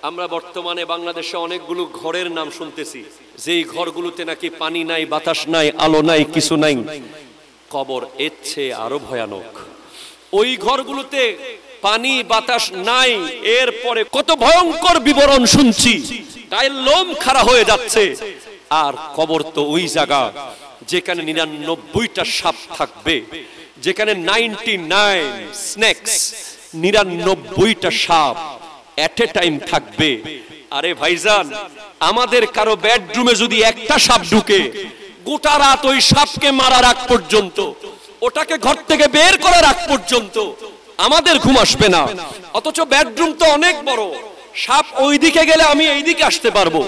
আমরা বর্তমানে বাংলাদেশে অনেকগুলো ঘরের নাম শুনতেছি, যেই ঘরগুলোতে নাকি পানি নাই, বাতাস নাই, আলো নাই, কিছু নাই। কবর এর চেয়ে আরো ভয়ানক। ওই ঘরগুলোতে পানি বাতাস নাই, এরপরে কত ভয়ঙ্কর বিবরণ শুনছি, গায়ের লোম খাড়া হয়ে যাচ্ছে। আর কবর তো ওই জায়গা যেখানে 99টা সাপ থাকবে, যেখানে 99 স্নেকস, 99টা সাপ এট এ টাইম থাকবে। আরে ভাইজান, আমাদের কারো বেডরুমে যদি একটা সাপ ঢুকে, গোটা রাত ওই সাপকে মারার আগ পর্যন্ত, ওটাকে ঘর থেকে বের করার আগ পর্যন্ত আমাদের ঘুম আসবে না। অথচ বেডরুম তো অনেক বড়, সাপ ওইদিকে গেলে আমি এইদিকে আসতে পারবো,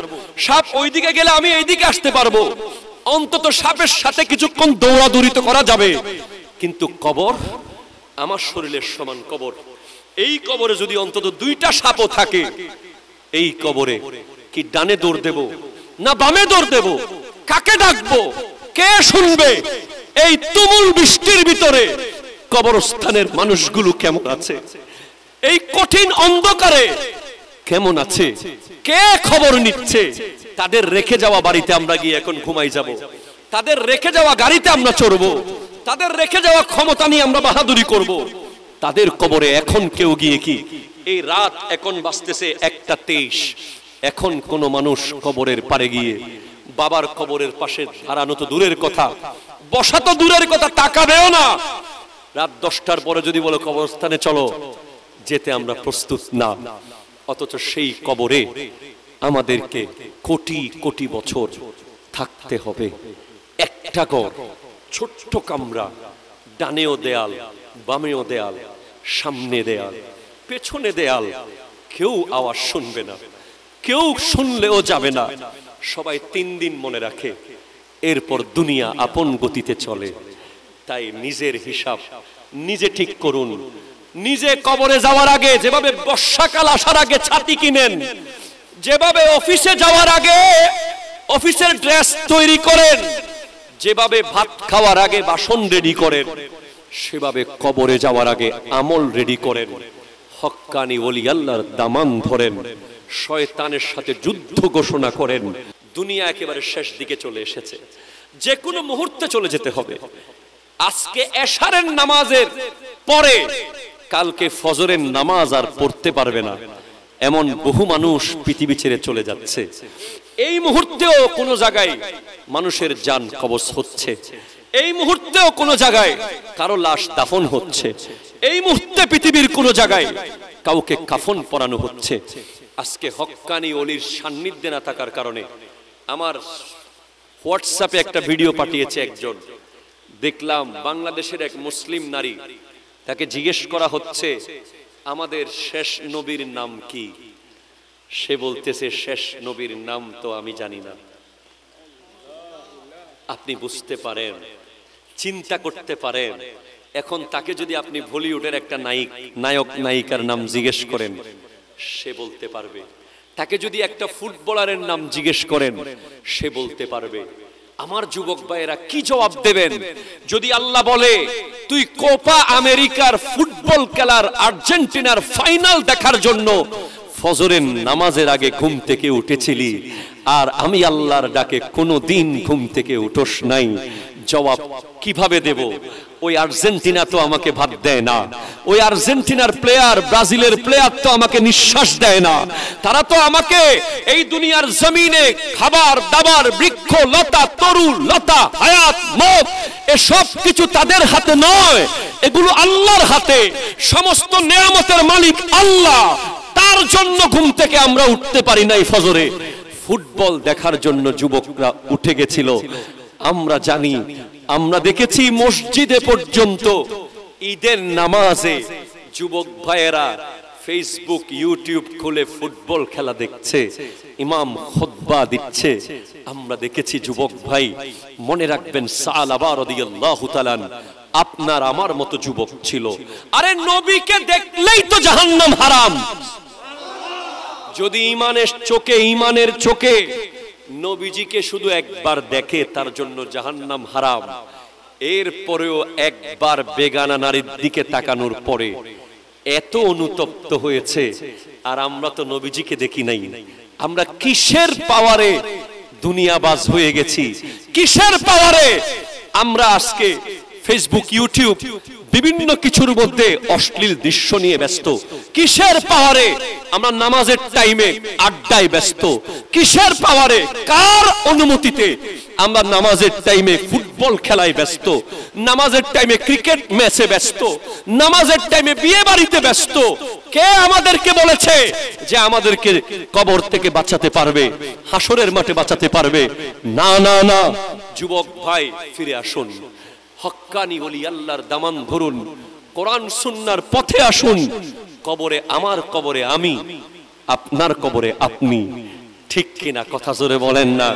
সাপ ওইদিকে গেলে আমি এইদিকে আসতে পারবো, অন্তত সাপের সাথে কিছুক্ষণ দৌড়াদৌড়ি তো করা যাবে। কিন্তু কবর আমার শরীরের সমান কবর। এই কবরে যদি অন্তত 2টা সাপও থাকে, এই কবরে কি ডানে দৌড় দেব না বামে দৌড় দেব? কাকে ডাকবো? কে শুনবে? এই তুমুল বৃষ্টির ভিতরে কবরস্থানের মানুষগুলো কেমন আছে? এই কঠিন অন্ধকারে কেমন আছে? কে খবর নিচ্ছে? তাদের রেখে যাওয়া বাড়িতে আমরা গিয়ে এখন ঘুমাই যাব, তাদের রেখে যাওয়া গাড়িতে আমরা চড়বো, তাদের রেখে যাওয়া ক্ষমতা নিয়ে আমরা বাহাদুরি করব। তাদের কবরে এখন কেউ গিয়ে কি, এই রাত এখন বাজতেছে 1টা 23, এখন কোন মানুষ কবরের পারে গিয়ে বাবার কবরের পাশে দাঁড়ানো তো দূরের কথা, বসা তো দূরের কথা, তাকাবেও না। রাত 10টার পরে যদি বলো কবরস্থানে চলো, যেতে আমরা প্রস্তুত না। অথচ সেই কবরে আমাদেরকে কোটি কোটি বছর থাকতে হবে। একটা ঘর, ছোট্ট কামরা, ডানেও দেয়াল, বামেও দেয়াল, সামনে দেয়াল, পেছনে দেয়াল, কেউ আওয়াজ শুনবে না, কেউ শুনলেও যাবে না। সবাই 3 দিন মনে রাখে, এরপর দুনিয়া আপন গতিতে চলে। তাই নিজের হিসাব নিজে ঠিক করুন। নিজে কবরে যাওয়ার আগে যেভাবে বর্ষাকাল আসার আগে ছাতি কিনেন, যেভাবে অফিসে যাওয়ার আগে অফিসের ড্রেস তৈরি করেন, যেভাবে ভাত খাওয়ার আগে বাসন রেডি করেন, সেভাবে কবরে যাওয়ার আগে আমল রেডি করেন। হক্কানি ওলি আল্লাহর দামান ধরেন, শয়তানের সাথে যুদ্ধ ঘোষণা করেন। দুনিয়া একেবারে শেষ দিকে চলে এসেছে, যে কোনো মুহূর্তে চলে যেতে হবে। আজকে এশারের নামাজের পরে কালকে ফজরের নামাজ আর পড়তে পারবে না, এমন বহু মানুষ পৃথিবী ছেড়ে চলে যাচ্ছে। এই মুহূর্তেও কোনো জায়গায় মানুষের জান কবজ হচ্ছে, এই মুহূর্তেও কোনো জায়গায় কারো লাশ দাফন হচ্ছে, এই মুহূর্তে পৃথিবীর কোনো জায়গায় কাউকে কাফন পরানো হচ্ছে। আজকে হক্কানি ওলির সান্নিধ্যে না থাকার কারণে আমার হোয়াটসঅ্যাপে একটা ভিডিও পাঠিয়েছে একজন, দেখলাম বাংলাদেশের এক মুসলিম নারী, তাকে জিজ্ঞেস করা হচ্ছে আমাদের শেষ নবীর নাম কি? সে বলতেছে শেষ নবীর নাম তো আমি জানি না। আপনি বুঝতে পারেন, চিন্তা করতে পারেন, এখন তাকে যদি আপনি বলিউডের একটা নায়ক নায়িকার নাম জিজ্ঞেস করেন, সে বলতে পারবে। তাকে যদি একটা ফুটবলারের নাম জিজ্ঞেস করেন, সে বলতে পারবে। আমার যুবক ভাইয়েরা কি জবাব দেবেন যদি আল্লাহ বলে তুই কোপা আমেরিকার ফুটবল খেলার আর্জেন্টিনার ফাইনাল দেখার জন্য ফজরের নামাজের আগে ঘুম থেকে উঠেছিলি, আর আমি আল্লাহর ডাকে কোনোদিন ঘুম থেকে উঠোস নাই? জবাব কিভাবে দেব? ওই আর্জেন্টিনা তো আমাকে ভাত দেয় না, ওই আর্জেন্টিনার প্লেয়ার, ব্রাজিলের প্লেয়ার তো আমাকে নিঃশ্বাস দেয় না, তারা তো আমাকে এই দুনিয়ার জমিনে খাবার দাবার, বৃক্ষ লতা, তরু লতা, হায়াত মত, এসব কিছু তাদের হাতে নয়, এগুলো আল্লাহর হাতে। সমস্ত নেয়ামতের মালিক আল্লাহ, তার জন্য ঘুম থেকে আমরা উঠতে পারি নাই ফজরে। ফুটবল দেখার জন্য যুবকরা উঠে গেছিল। আমরা জানি, আমরা দেখেছি মসজিদে পর্যন্ত ঈদের নামাজে যুবক ভাইয়েরা ফেসবুক ইউটিউব খুলে ফুটবল খেলা দেখছে, ইমাম খুতবা দিচ্ছে। আমরা দেখেছি যুবক ভাই, মনে রাখবেন সালাবা রাদিয়াল্লাহু তাআলা আপনার আমার মতো যুবক ছিল। আরে নবীকে দেখলেই তো জাহান্নাম হারাম। যদি ইমানের চোখে নবীজিকে শুধু একবার দেখে, তার জন্য জাহান্নাম হারাম। এরপরেও একবার বেগানা নারীর দিকে তাকানোর পরে এত অনুতপ্ত হয়েছে। আর আমরা তো নবীজিকে দেখি নাই। আমরা কিসের পাওয়ারে দুনিয়াবাজ হয়ে গেছি? কিসের পাওয়ারে আমরা আজকে ফেসবুক, ইউটিউব বিভিন্ন কিছুর মধ্যে অশ্লীল দৃশ্য নিয়ে ব্যস্ত? কিসের পাওয়ারে আমরা নামাজের টাইমে আড্ডায় ব্যস্ত? কিসের পাওয়ারে, কার অনুমতিতে আমরা নামাজের টাইমে ফুটবল খেলায় ব্যস্ত, নামাজের টাইমে ক্রিকেট ম্যাচে ব্যস্ত, নামাজের টাইমে বিয়ে বাড়িতে ব্যস্ত? কে আমাদেরকে বলেছে যে আমাদেরকে কবর থেকে বাঁচাতে পারবে, হাসরের মাঠে বাঁচাতে পারবে? না না না, যুবক ভাই ফিরে আসুন, হক্কানি ওলি আল্লাহর দামান ধরুন, কোরআন সুন্নাহর পথে আসুন। কবরে আমার, কবরে আমি, আপনার কবরে আপনি। ঠিক কিনা? কথা জোরে বলেন না।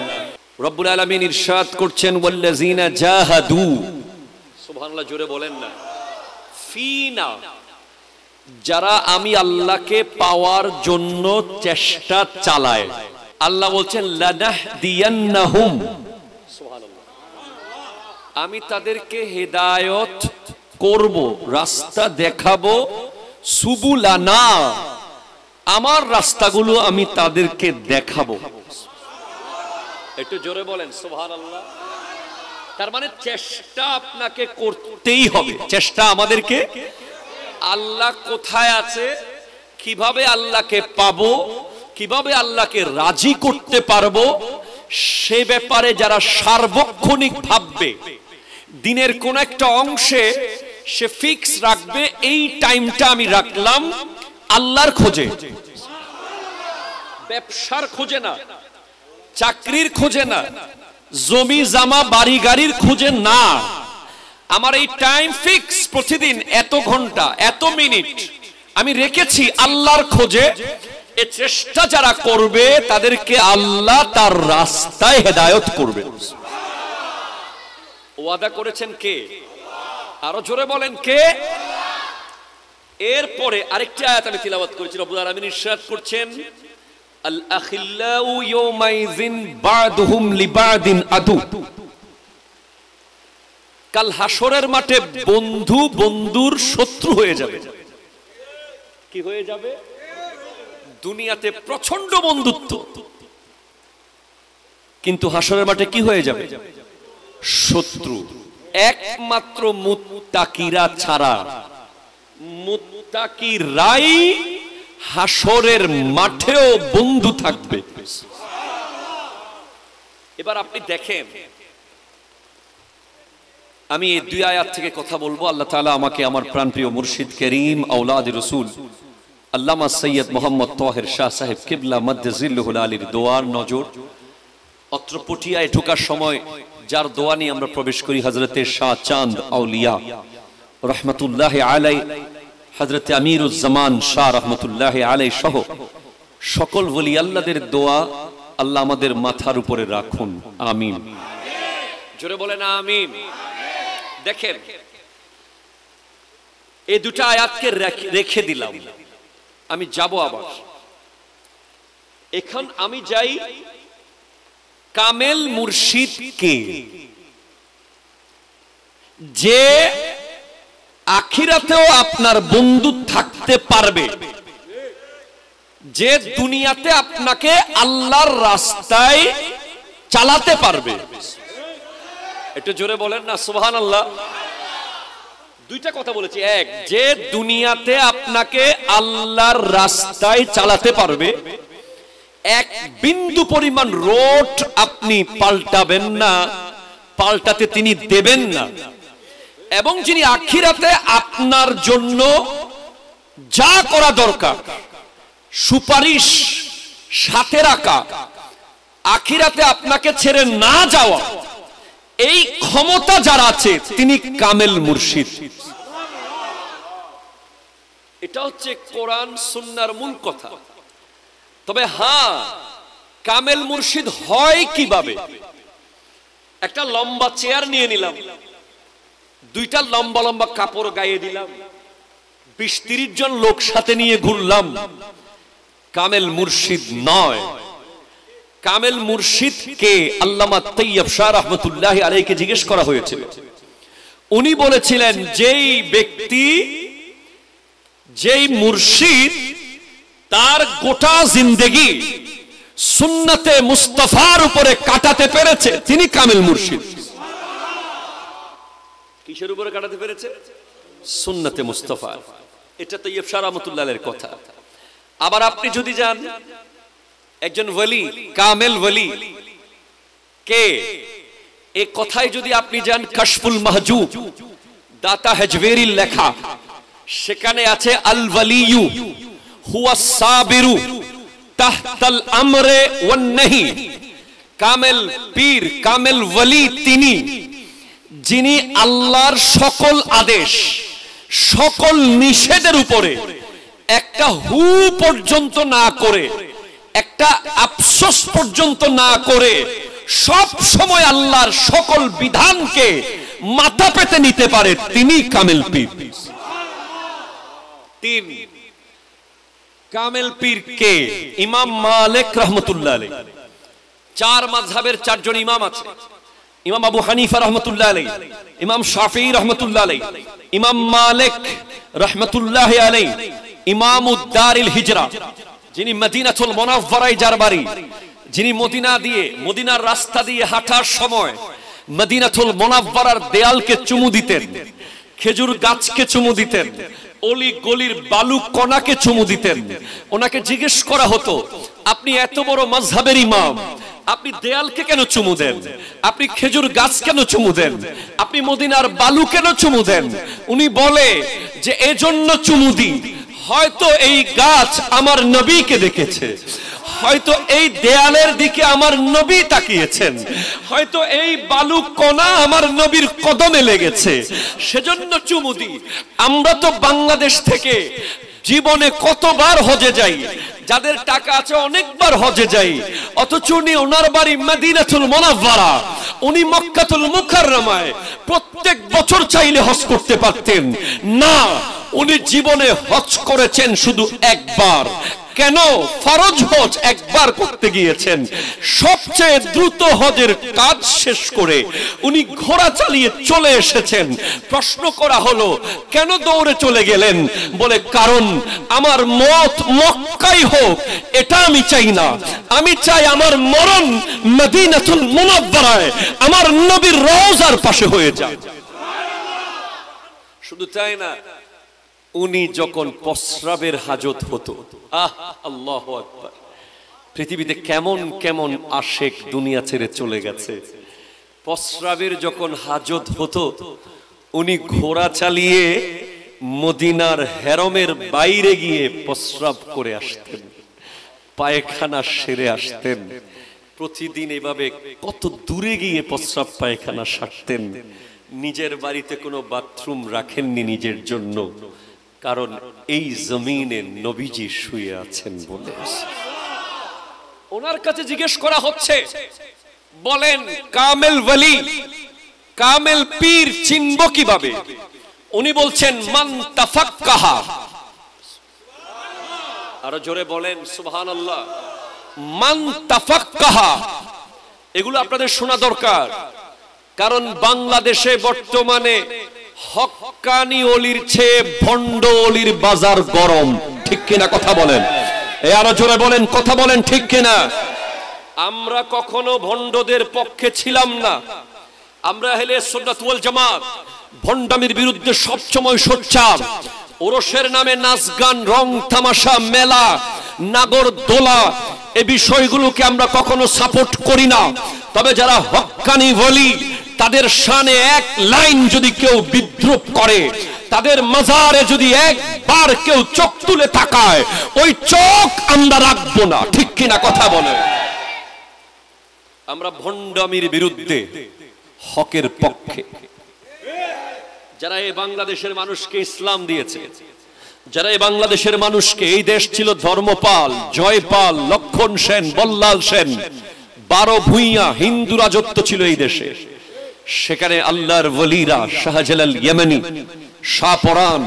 রব্বুল আলামিন ইরশাদ করছেন, ওয়াল্লাযিনা জাহাদু, সুবহানাল্লাহ, জোরে বলেন না, ফিনা, যারা আমি আল্লাহকে পাওয়ার জন্য চেষ্টা চালায়। আল্লাহ বলছেন লানাহদিয়ান্নাহুম, সুবহানাল্লাহ, আমি তাদেরকে হেদায়েত করব, রাস্তা দেখাবো, সুবুলানা, আমার রাস্তাগুলো আমি তাদেরকে দেখাবো। একটু জোরে বলেন সুবহানাল্লাহ। তার মানে চেষ্টা আপনাকে করতেই হবে, চেষ্টা আমাদেরকে। আল্লাহ কোথায় আছে, কিভাবে আল্লাহকে পাবো, কিভাবে আল্লাহকে রাজি করতে পারবো, সে ব্যাপারে যারা সার্বক্ষণিক ভাববে, দিনের কোন একটা অংশে সে ফিক্স রাখবে, এই টাইমটা আমি রাখলাম আল্লাহর খোঁজে, ব্যবসার খোঁজে না, চাকরির খোঁজে না, জমি জামা বাড়ি গাড়ির খোঁজে না। আমার এই টাইম ফিক্স, প্রতিদিন এত ঘন্টা এত মিনিট আমি রেখেছি আল্লাহর খোঁজে। এ চেষ্টা যারা করবে তাদেরকে আল্লাহ তার রাস্তায় হেদায়েত করবে। ওয়াদা করেছেন কে? আরো জোরে বলেন কে? এরপরে আরেকটি আয়াত আমি তিলাওয়াত করেছি। রব্বুল আলামিন ইরশাদ করছেন, আল আখিল্লাউ ইয়াওমাইযিন বা'দুহুম লিবা'দিন আদু, কাল হাসরের মাঠে বন্ধু বন্ধুর শত্রু হয়ে যাবে। কি হয়ে যাবে? দুনিয়াতে প্রচন্ড বন্ধুত্ব, কিন্তু হাসরের মাঠে কি হয়ে যাবে? শত্রু। একমাত্র মুত্তাকিরা ছাড়া, মুত্তাকিরাই হাসরের মাঠেও বন্ধু থাকবে। এবার আপনি দেখেন, আমি এই দুই আয়াত থেকে কথা বলবো। আল্লাহ তাআলা আমাকে আমার প্রাণপ্রিয় মুর্শিদ করিম আওলাদ রাসূল আল্লামা সৈয়দ মোহাম্মদ তাহের শাহ সাহেব কিবলা মদ্দে জিল্লুহুল আলীর দোয়ার নজর। অত্র পটিয়ায় ঢোকার সময় যার দোয়া নিয়ে আমরা প্রবেশ করি, হযরতে শাহ চাঁদ আউলিয়া রহমতুল্লাহ আলাই, হযরতে আমিরুজ্জামান শাহ রহমতুল্লাহ আলাই সহ সকল ওলি আল্লাহদের দোয়া আল্লাহ আমাদের মাথার উপরে রাখুন, আমিন। জোরে বলেন আমিন। দেখেন, এই দুটো আয়াতকে রেখে দিলাম, আমি যাব আবার। এখন আমি যাই কামেল মুর্শিদ কে, যে আখিরাতেও আপনার বন্ধু থাকতে পারবে, যে দুনিয়াতে আপনাকে আল্লাহর রাস্তায় চালাতে পারবে। একটু জোরে বলেন না সুবহানাল্লাহ। দুইটা কথা বলেছি। এক, যে দুনিয়াতে আপনাকে আল্লাহর রাস্তায় চালাতে পারবে, এক বিন্দু পরিমাণ রোড আপনি পাল্টাবেন না, পাল্টাতে তিনি দেবেন না। এবং যিনি আখিরাতে আপনার জন্য যা করা দরকার, সুপারিশ সাথে রাখা, আখিরাতে আপনাকে ছেড়ে না যাওয়া, এই ক্ষমতা যার আছে তিনি কামেল মুর্শিদ। এটা হচ্ছে কোরআন সুন্নাহর মূল কথা। তবে হ্যাঁ, কামেল মুর্শিদ হয় কিভাবে? একটা লম্বা চেয়ার নিয়ে নিলাম, দুইটা লম্বা লম্বা কাপড় গায়ে দিলাম, 20-30 জন লোক সাথে নিয়ে ঘুরলাম, কামেল মুর্শিদ নয়। কামেল মুর্শিদ কে? আল্লামা তৈয়ব শাহ রহমতুল্লাহ আলাইহিকে জিজ্ঞেস করা হয়েছিল। উনি বলেছিলেন, যেই ব্যক্তি যেই মুর্শিদ তার গোটা জিন্দেগি সুন্নতে মুস্তাফার উপরে কাটাতে পেরেছে তিনি কামিল মুর্শিদ। কিসের উপরে কাটাতে পেরেছে? সুন্নতে মুস্তাফা। এটা তৈয়ব শাহ রাহমাতুল্লাহ-এর কথা। আবার আপনি যদি যান একজন ওলি, কামেল ওলি কে, এই কথায় যদি আপনি যান কাশফুল মাহজুব দাতা হেজওয়েরির লেখা, সেখানে আছে আল ওয়ালিয়ু হুয়া সাবিরু তাহতাল আমরে ওয়ান নাহি। কামেল পীর, কামেল ওলি তিনি যিনি আল্লাহর সকল আদেশ সকল নিষেধের উপরে একটা হু পর্যন্ত না করে, একটা আফসোস পর্যন্ত না করে সব সময় আল্লাহর সকল বিধানকে মাথা পেতে নিতে পারে, তিনি কামেল পীর। তিন কামেল পীর কে? ইমাম মালিক রাহমাতুল্লাহ আলাইহি। চার মাযহাবের চারজন ইমাম আছে। ইমাম আবু হানিফা রাহমাতুল্লাহ আলাইহি, ইমাম শাফিঈ রাহমাতুল্লাহ আলাইহি, ইমাম মালিক রাহমাতুল্লাহ আলাইহি, ইমামুদ দারিল হিজরা যিনি মদিনাতুল মুনাওয়ারায় যার বাড়ি, যিনি মদিনার রাস্তা দিয়ে হাঁটার সময় মদিনাতুল মুনাওয়ারার দেয়ালকে চুমু দিতেন, খেজুর গাছকে চুমু দিতেন, অলি গলির বালু কণাকে চুমু দিতেন। ওনাকে জিজ্ঞেস করা হতো, আপনি এত বড় মাযহাবের ইমাম, আপনি দেয়ালকে কেন চুমু দেন? আপনি খেজুর গাছ কেন চুমু দেন? আপনি মদিনার বালু কেন চুমু দেন? উনি বলে যে এজন্য চুমু দিই, হয়তো এই গাছ আমার নবীকে দেখেছে, হয়তো এই দেয়ালের দিকে আমার নবী তাকিয়েছেন, হয়তো এই বালু কণা আমার নবীর কদমে লেগেছে, সেজন্য চুমু দিই। আমরা তো বাংলাদেশ থেকে জীবনে কতবার হজে যাই, যাদের টাকা আছে অনেকবার হজে যাই, অথচ উনি ওনার বাড়ি মদিনাতুল মুনাওয়ারা, উনি মক্কাতুল মুকাররমায় প্রত্যেক বছর চাইলে হজ করতে পারতেন না, উনি জীবনে হজ করেছেন শুধু একবার। কেন? ফরজ হজ একবার করতে গিয়েছেন। সবচেয়ে দ্রুত হজের কাজ শেষ করে উনি ঘোড়া চালিয়ে চলে এসেছেন। প্রশ্ন করা হলো, কেন দৌড়ে চলে গেলেন? বলে, কারণ আমার মত মক্কায় হোক এটা আমি চাই না, আমি চাই আমার মরণ মদিনাতুল মুনাওয়ারায় আমার নবীর রওজার পাশে হয়ে যায়। শুধু তাই না, উনি যখন প্রস্রাবের হাজত হতো, আল্লাহু আকবার, পৃথিবীতে কেমন কেমন আশেক দুনিয়া ছেড়ে চলে গেছে। প্রস্রাবের যখন হাজত হতো, উনি ঘোড়া চালিয়ে মদিনার হেরমের বাইরে গিয়ে প্রস্রাব করে আসতেন, পায়খানা সেরে আসতেন। প্রতিদিন এভাবে কত দূরে গিয়ে প্রস্রাব পায়খানা সারতেন। নিজের বাড়িতে কোনো বাথরুম রাখেননি নিজের জন্য, কারণ এই জমিনে নবীজি শুয়ে আছেন বলে। ওনার কাছে জিজ্ঞেস করা হচ্ছে, বলেন কামেল ওয়ালি, কামেল পীর চিনব কিভাবে? উনি বলছেন, মান তাফাক্কাহা। আরো জোরে বলেন সুবহানাল্লাহ। মান তাফাক্কাহা, এগুলো আপনাদের শোনা দরকার, কারণ বাংলাদেশে বর্তমানে হক্কানি ওলির চেয়ে ভণ্ড ওলির বাজার গরম। ঠিক কিনা কথা বলেন? আরো জোরে বলেন, কথা বলেন ঠিক কিনা? আমরা কখনো ভণ্ডদের পক্ষে ছিলাম না। আমরা আহলে সুন্নাত ওয়াল জামাত ভণ্ডামির বিরুদ্ধে সবসময় সোচ্চার। ওরসের নামে নাচ গান, রং তামাশা, মেলা, নাগর দোলা, এই বিষয়গুলোকে আমরা কখনো সাপোর্ট করি না। তবে যারা হক্কানি ওলি, তাদের শানে এক লাইন যদি কেউ বিদ্রুপ করে, তাদের মাজারে যদি একবার কেউ চোখ তুলে তাকায়, ওই চোখ আমরা রাখবো না। ঠিক কিনা কথা বলে? আমরা ভণ্ডামির বিরুদ্ধে, হকের পক্ষে। যারা এই বাংলাদেশের মানুষকে ইসলাম দিয়েছে, যারা এই বাংলাদেশের মানুষকে, এই দেশ ছিল ধর্মপাল, জয়পাল, লক্ষণ সেন, বল্লাল সেন, 12 ভূঁইয়া হিন্দু রাজত্ব ছিল এই দেশে। সেখানে আল্লাহর ওলিরা, শাহজালাল ইয়েমেনি, শাহ পরান,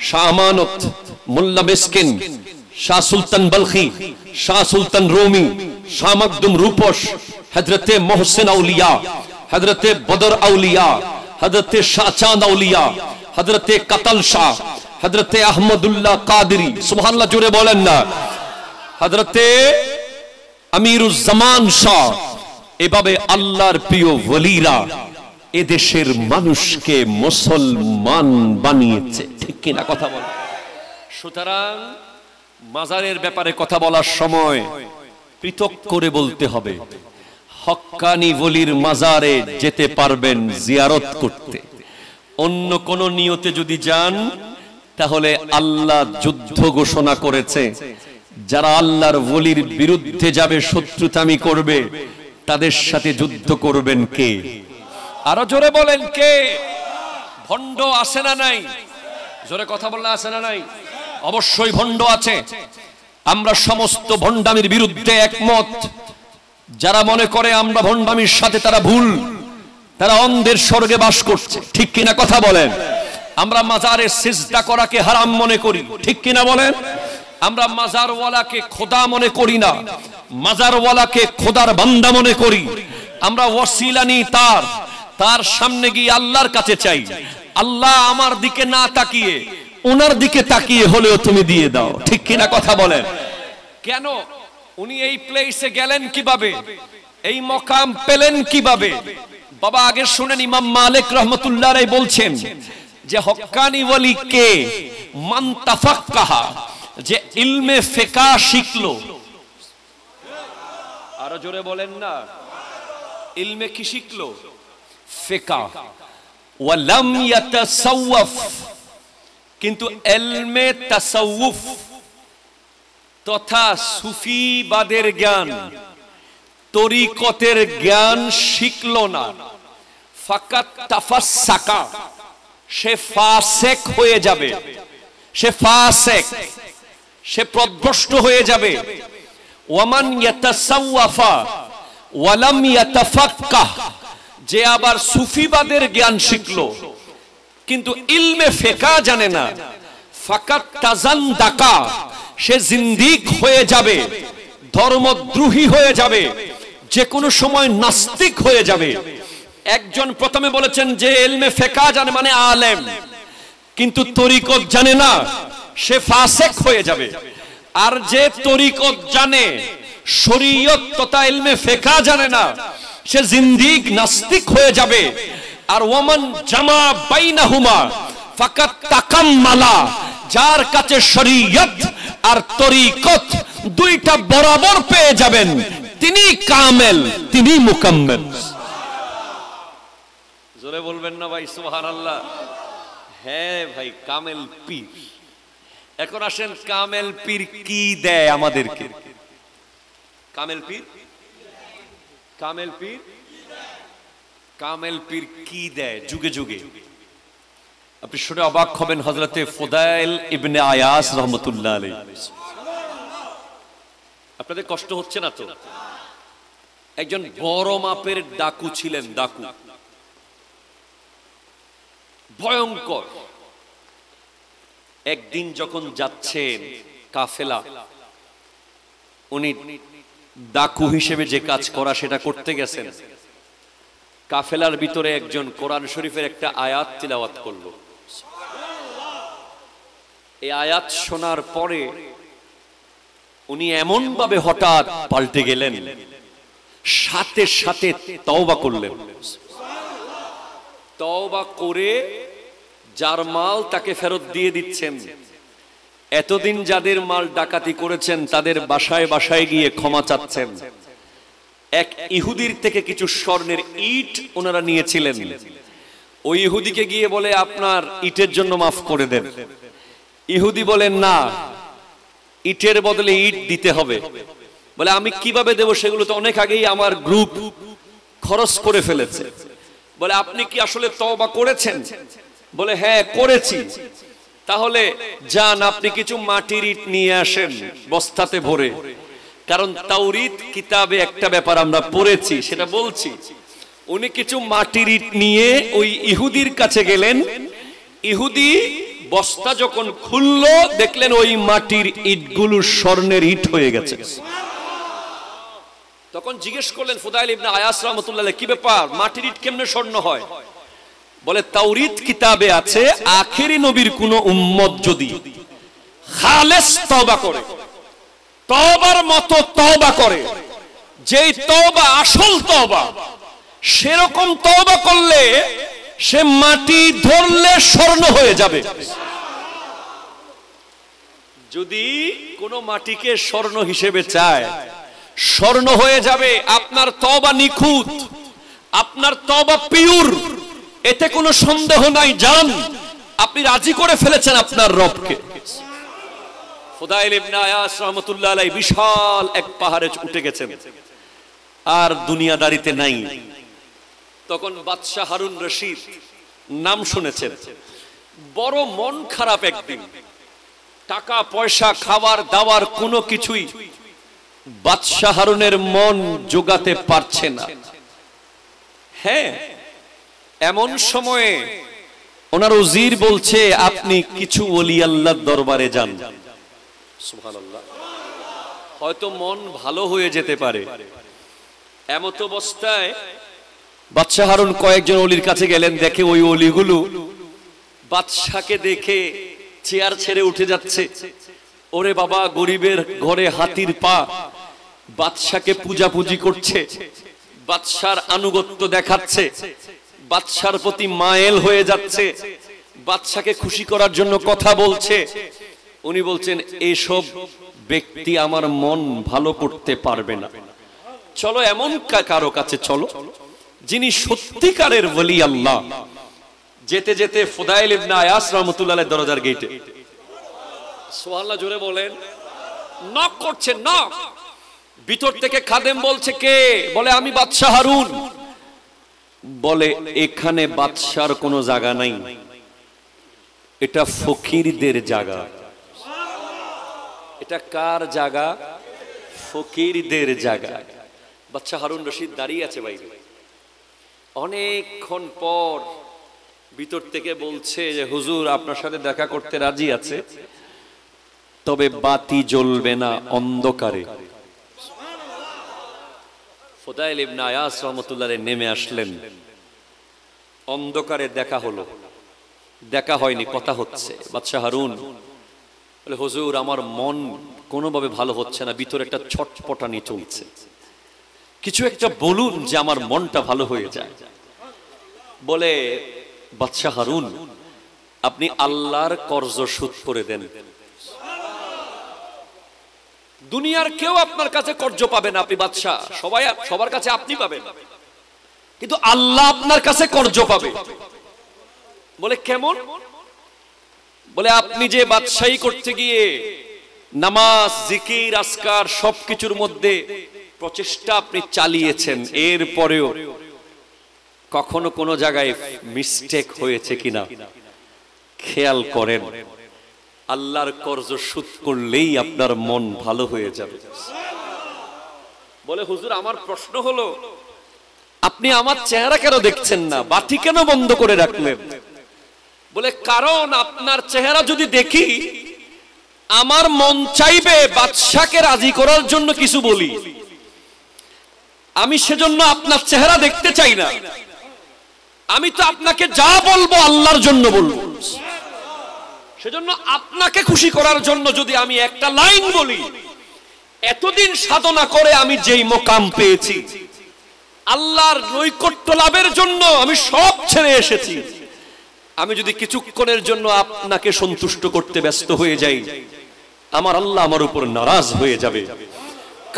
শাহ আমানত, মোল্লা মিসকিন, শাহ সুলতান বলখি, শাহ সুলতান রুমি, শাহ মখদুম রূপস, হযরতে মোহসিন আউলিয়া, হযরতে বদর আউলিয়া, হযরতে শাহ চাঁদ আউলিয়া, হযরতে কাতাল শাহ, হযরতে আহমদুল্লাহ কাদেরী, সুবহানাল্লাহ জোরে বলেন না, হযরতে আমিরুজ জামান শাহ, এভাবে আল্লাহর প্রিয় ওলিরা এদেশের মানুষকে মুসলমান বানিয়েছে। ঠিক কি না কথা বল? সুতরাং মাজারের ব্যাপারে কথা বলার সময় পৃথক করে বলতে হবে। হক্কানি ওলির মাজারে যেতে পারবেন জিয়ারত করতে, অন্য কোন নিয়তে যদি যান তাহলে আল্লাহ যুদ্ধ ঘোষণা করেছে, যারা আল্লাহর ওলির বিরুদ্ধে যাবে, শত্রুতামি করবে, তাদের সাথে যুদ্ধ করবেন কে? আরো জোরে বলেন কে? ভণ্ড আছে না নাই? জোরে কথা বললে আছে না নাই? অবশ্যই ভণ্ড আছে। আমরা সমস্ত ভণ্ডামির বিরুদ্ধে একমত। যারা মনে করে আমরা ভণ্ডামির সাথে, তারা ভুল, তারা অন্ধের স্বর্গে বাস করছে। ঠিক কিনা কথা বলেন? আমরা মাজারে সিজদা করাকে হারাম মনে করি। ঠিক কিনা বলেন? আমরা মাজারওয়ালাকে খোদা মনে করি না, মাজারওয়ালাকে খোদার বান্দা মনে করি। আমরা ওয়াসিলা নি, তার সামনে গিয়ে আল্লাহর কাছে চাই। আল্লাহ আমার দিকে না তাকিয়ে ওনার দিকে তাকিয়ে হলেও তুমি দিয়ে দাও। ঠিক কিনা কথা বলেন? কেন উনি এই প্লেসে গেলেন কিভাবে, এই মকাম পেলেন কিভাবে? বাবা আগে শুনেন, ইমাম মালিক রহমাতুল্লাহ আলাইহি বলছেন যে হক্কানি ওলি কে? মান তাফাক্কাহা, যে ইলমে ফিকহ শিখলো। আরো জোরে বলেন না, ইলমে কি শিখলো? ফিকহ। ওয়া লাম ইয়াতাসাওয়াফ, কিন্তু ইলমে তাসাউফ তথা সুফিবাদের জ্ঞান, তরিকতের জ্ঞান শিখলো না। ফাকাত তাফাসসাকা, সে ফাসেক হয়ে যাবে, সে ফাসেক, সে পথভ্রষ্ট হয়ে যাবে। ওয়ামান ইয়াতাসাওয়াফা ওয়া লাম ইয়াতাফাক্কাহ, যে আবার সুফিবাদের জ্ঞান শিখলো কিন্তু ইলমে ফিকহ জানে না, ফাকাত তাজান্দাকা, সে জিন্দিক হয়ে যাবে, ধর্মদ্রোহী হয়ে যাবে, যে কোনো সময় নাস্তিক হয়ে যাবে। একজন প্রথমে বলেছেন যে ইলমে ফিকহ জানে মানে আলেম, কিন্তু তরিকত জানে না, সে ফাসেক হয়ে যাবে। আর যে তরিকত জানে, শরীয়ত তথা ইলমে ফিকহ জানে না, সে জিন্দিক নাস্তিক হয়ে যাবে। আর ওয়ামান জামা বাইনাহুমা ফাকাত তাকাম্মালা, যার কাছে শরীয়ত আর তরিকত দুইটা বরাবর পেয়ে যাবেন, তিনি কামেল, তিনি মুকাম্মেল। জোরে বলবেন না ভাই সুবহানাল্লাহ? হ্যাঁ ভাই, কামেল পীর। এখন আসেন, কামেল পীর কি দেয় আমাদেরকে? কামেল পীর, কামেল পীর, কামেল পীর কি দেয় যুগে যুগে? আপনি শুনে অবাক হবেন। হযরতে ফুদাইল ইবনে আয়াস রাহমাতুল্লাহ আলাইহি, আপনাদের কষ্ট হচ্ছে না তো? একজন বড় মাপের ডাকু ছিলেন, ডাকু, ভয়ঙ্কর। একদিন যখন যাচ্ছেন কাফেলা, উনি ডাকু হিসেবে যে কাজ করা সেটা করতে গেছেন। কাফেলার ভিতরে একজন কোরআন শরীফের একটা আয়াত তিলাওয়াত করলো। এই আয়াত শোনার পরে উনি এমন ভাবে হঠাৎ পাল্টে গেলেন, সাথে সাথে তওবা করলেন। তওবা করে যার মাল তাকে ফেরত দিয়ে দিচ্ছেন। এতদিন যাদের মাল ডাকাতি করেছেন তাদের বাসায় বাসায় গিয়ে ক্ষমা চাচ্ছেন। এক ইহুদির থেকে কিছু স্বর্ণের ইট ওনারা নিয়েছিলেন। ওই ইহুদিকে গিয়ে বলে, আপনার ইটের জন্য মাফ করে দেন। ইহুদি বলেন, না, ইটের বদলে ইট দিতে হবে। বলে, আমি কিভাবে দেব? সেগুলো তো অনেক আগেই আমার গ্রুপ খরচ করে ফেলেছে। বলে, আপনি কি আসলে তওবা করেছেন? বলে, হ্যাঁ করেছি। তাহলে যান, আপনি কিছু মাটির ইট নিয়ে আসেন বস্তাতে ভরে। কারণ তাওরীত কিতাবে একটা ব্যাপার আমরা পড়েছি, সেটা বলছি। উনি কিছু মাটির ইট নিয়ে ওই ইহুদির কাছে গেলেন। ইহুদি বস্তা যখন খুললো, দেখলেন ওই মাটির ইটগুলো স্বর্ণের ইট হয়ে গেছে। তখন জিজ্ঞেস করলেন ফুদাইল ইবনে আয়াস রাহমাতুল্লাহ আলাইহি, কি ব্যাপার, মাটির ইট কেমনে স্বর্ণ হয়? বলে তাওরীত কিতাবে আছে আখেরি নবীর কোন উম্মত যদি খালেস তওবা করে, তওবার মতো তওবা করে, যেই তওবা আসল তওবা, সেরকম তওবা করলে সে মাটি ধরলে স্বর্ণ হয়ে যাবে। যদি কোনো মাটিকে স্বর্ণ হিসেবে চায়, স্বর্ণ হয়ে যাবে। আপনার তওবা নিখুঁত, আপনার তওবা পিওর, এতে কোনো সন্দেহ নাই। জান, আপনি রাজি করে ফেলেছেন আপনার রবকে। ফুদাইল ইবনে আয়াস রাহমাতুল্লাহ আলাইহি বিশাল এক পাহাড়ে উঠে গেছেন, আর দুনিয়াদারিতে নাই। তখন বাদশাহ হারুন রশিদ নাম শুনেছেন, বড় মন খারাপ একদিন। টাকা পয়সা খাবার দাবার কোনো কিছুই বাদশাহ হারুনের মন জোগাতে পারছে না। হ্যাঁ, এমন সময়ে ওনার উজির বলছে, আপনি কিছু ওলি আল্লাহর দরবারে যান। সুবহানাল্লাহ। হয়তো মন ভালো হয়ে যেতে পারে। এমত অবস্থায় বাদশাহ হারুন কয়েকজন ওলির কাছে গেলেন। দেখে ওই ওলিগুলো বাদশাকে দেখে চেয়ার ছেড়ে উঠে যাচ্ছে। ওরে বাবা, গরিবের ঘরে হাতির পা, বাদশাকে পূজাপুজি করছে, বাদশার আনুগত্য দেখাচ্ছে, বাদশার প্রতি মায়েল হয়ে যাচ্ছে, বাদশাকে খুশি করার জন্য কথা বলছে। উনি বলছেন, এইসব ব্যক্তি আমার মন ভালো করতে পারবে না। চলো এমন কারো কাছে চলো যিনি সত্যিকারের ওলি আল্লাহ। যেতে যেতে ফুদাইল ইবনে আয়াস রাহমাতুল্লাহ আলাইহির দরজার গেটে, সুবহানাল্লাহ জোরে বলেন, নক করছেন। নক, ভিতর থেকে খাদেম বলছে, কে? বলে, আমি বাদশাহ হারুন। বলে, এখানে বাদশার কোনো জায়গা নাই, এটা ফকিরদের জায়গা। এটা কার জায়গা? ফকিরদের জায়গা। বাদশাহ হারুন রশিদ দাঁড়িয়ে আছে বাইরে। অনেকক্ষণ পর ভিতর থেকে বলছে যে, হুজুর আপনার সাথে দেখা করতে রাজি আছে, তবে বাতি জ্বলবে না, অন্ধকারে। ফুদাইল ইবনে আয়াস রাহমাতুল্লাহ আলাইহি নেমে আসলেন। অন্ধকারে দেখা হলো। দেখা হয়নি, কথা হচ্ছে। বাদশাহ হারুন বলে, হুজুর আমার মন কোনোভাবে ভালো হচ্ছে না, ভিতরে একটা ছটপটানি চলছে, কিছু একটা বলুন যে আমার মনটা ভালো হয়ে যায়। বলে, বাদশাহ হারুন, আপনি আল্লাহর কর্জ শোধ করে দেন। দুনিয়ার কেউ আপনার কাছে কর্জ পাবে না, আপনি বাদশাহ, সবাই সবার কাছে আপনি পাবেন, কিন্তু আল্লাহ আপনার কাছে কর্জ পাবে। বলে, কেমন? বলে, আপনি যে বাদশাহী করতে গিয়ে নামাজ, জিকির, আজকার সবকিছুর মধ্যে প্রচেষ্টা আপনি চালিয়েছেন, এরপরেও কখনো কোনো জায়গায় মিস্টেক হয়েছে কিনা খেয়াল করেন। আল্লাহর কর্জ শোধ করলেই আপনার মন ভালো হয়ে যাবে। বলে, হুজুর আমার প্রশ্ন হলো, আপনি আমার চেহারা কেন দেখছেন না, বাতি কেন বন্ধ করে রাখলেন? বলে, কারণ আপনার চেহারা যদি দেখি, আমার মন চাইবে বাদশাকে রাজি করার জন্য কিছু বলি, আমি সেজন্য আপনার চেহারা দেখতে চাই না। আমি তো আপনাকে যা বলবো আল্লাহর জন্য বলবো, সেজন্য আপনাকে খুশি করার জন্য যদি আমি একটা লাইন বলি, এতদিন সাধনা করে আমি যেই মোকাম পেয়েছি, আল্লাহর নৈকট্য লাভের জন্য আমি সব ছেড়ে এসেছি, আমি যদি কিছুক্ষণের জন্য আপনাকে সন্তুষ্ট করতে ব্যস্ত হয়ে যাই, আমার আল্লাহ আমার উপর নারাজ হয়ে যাবে।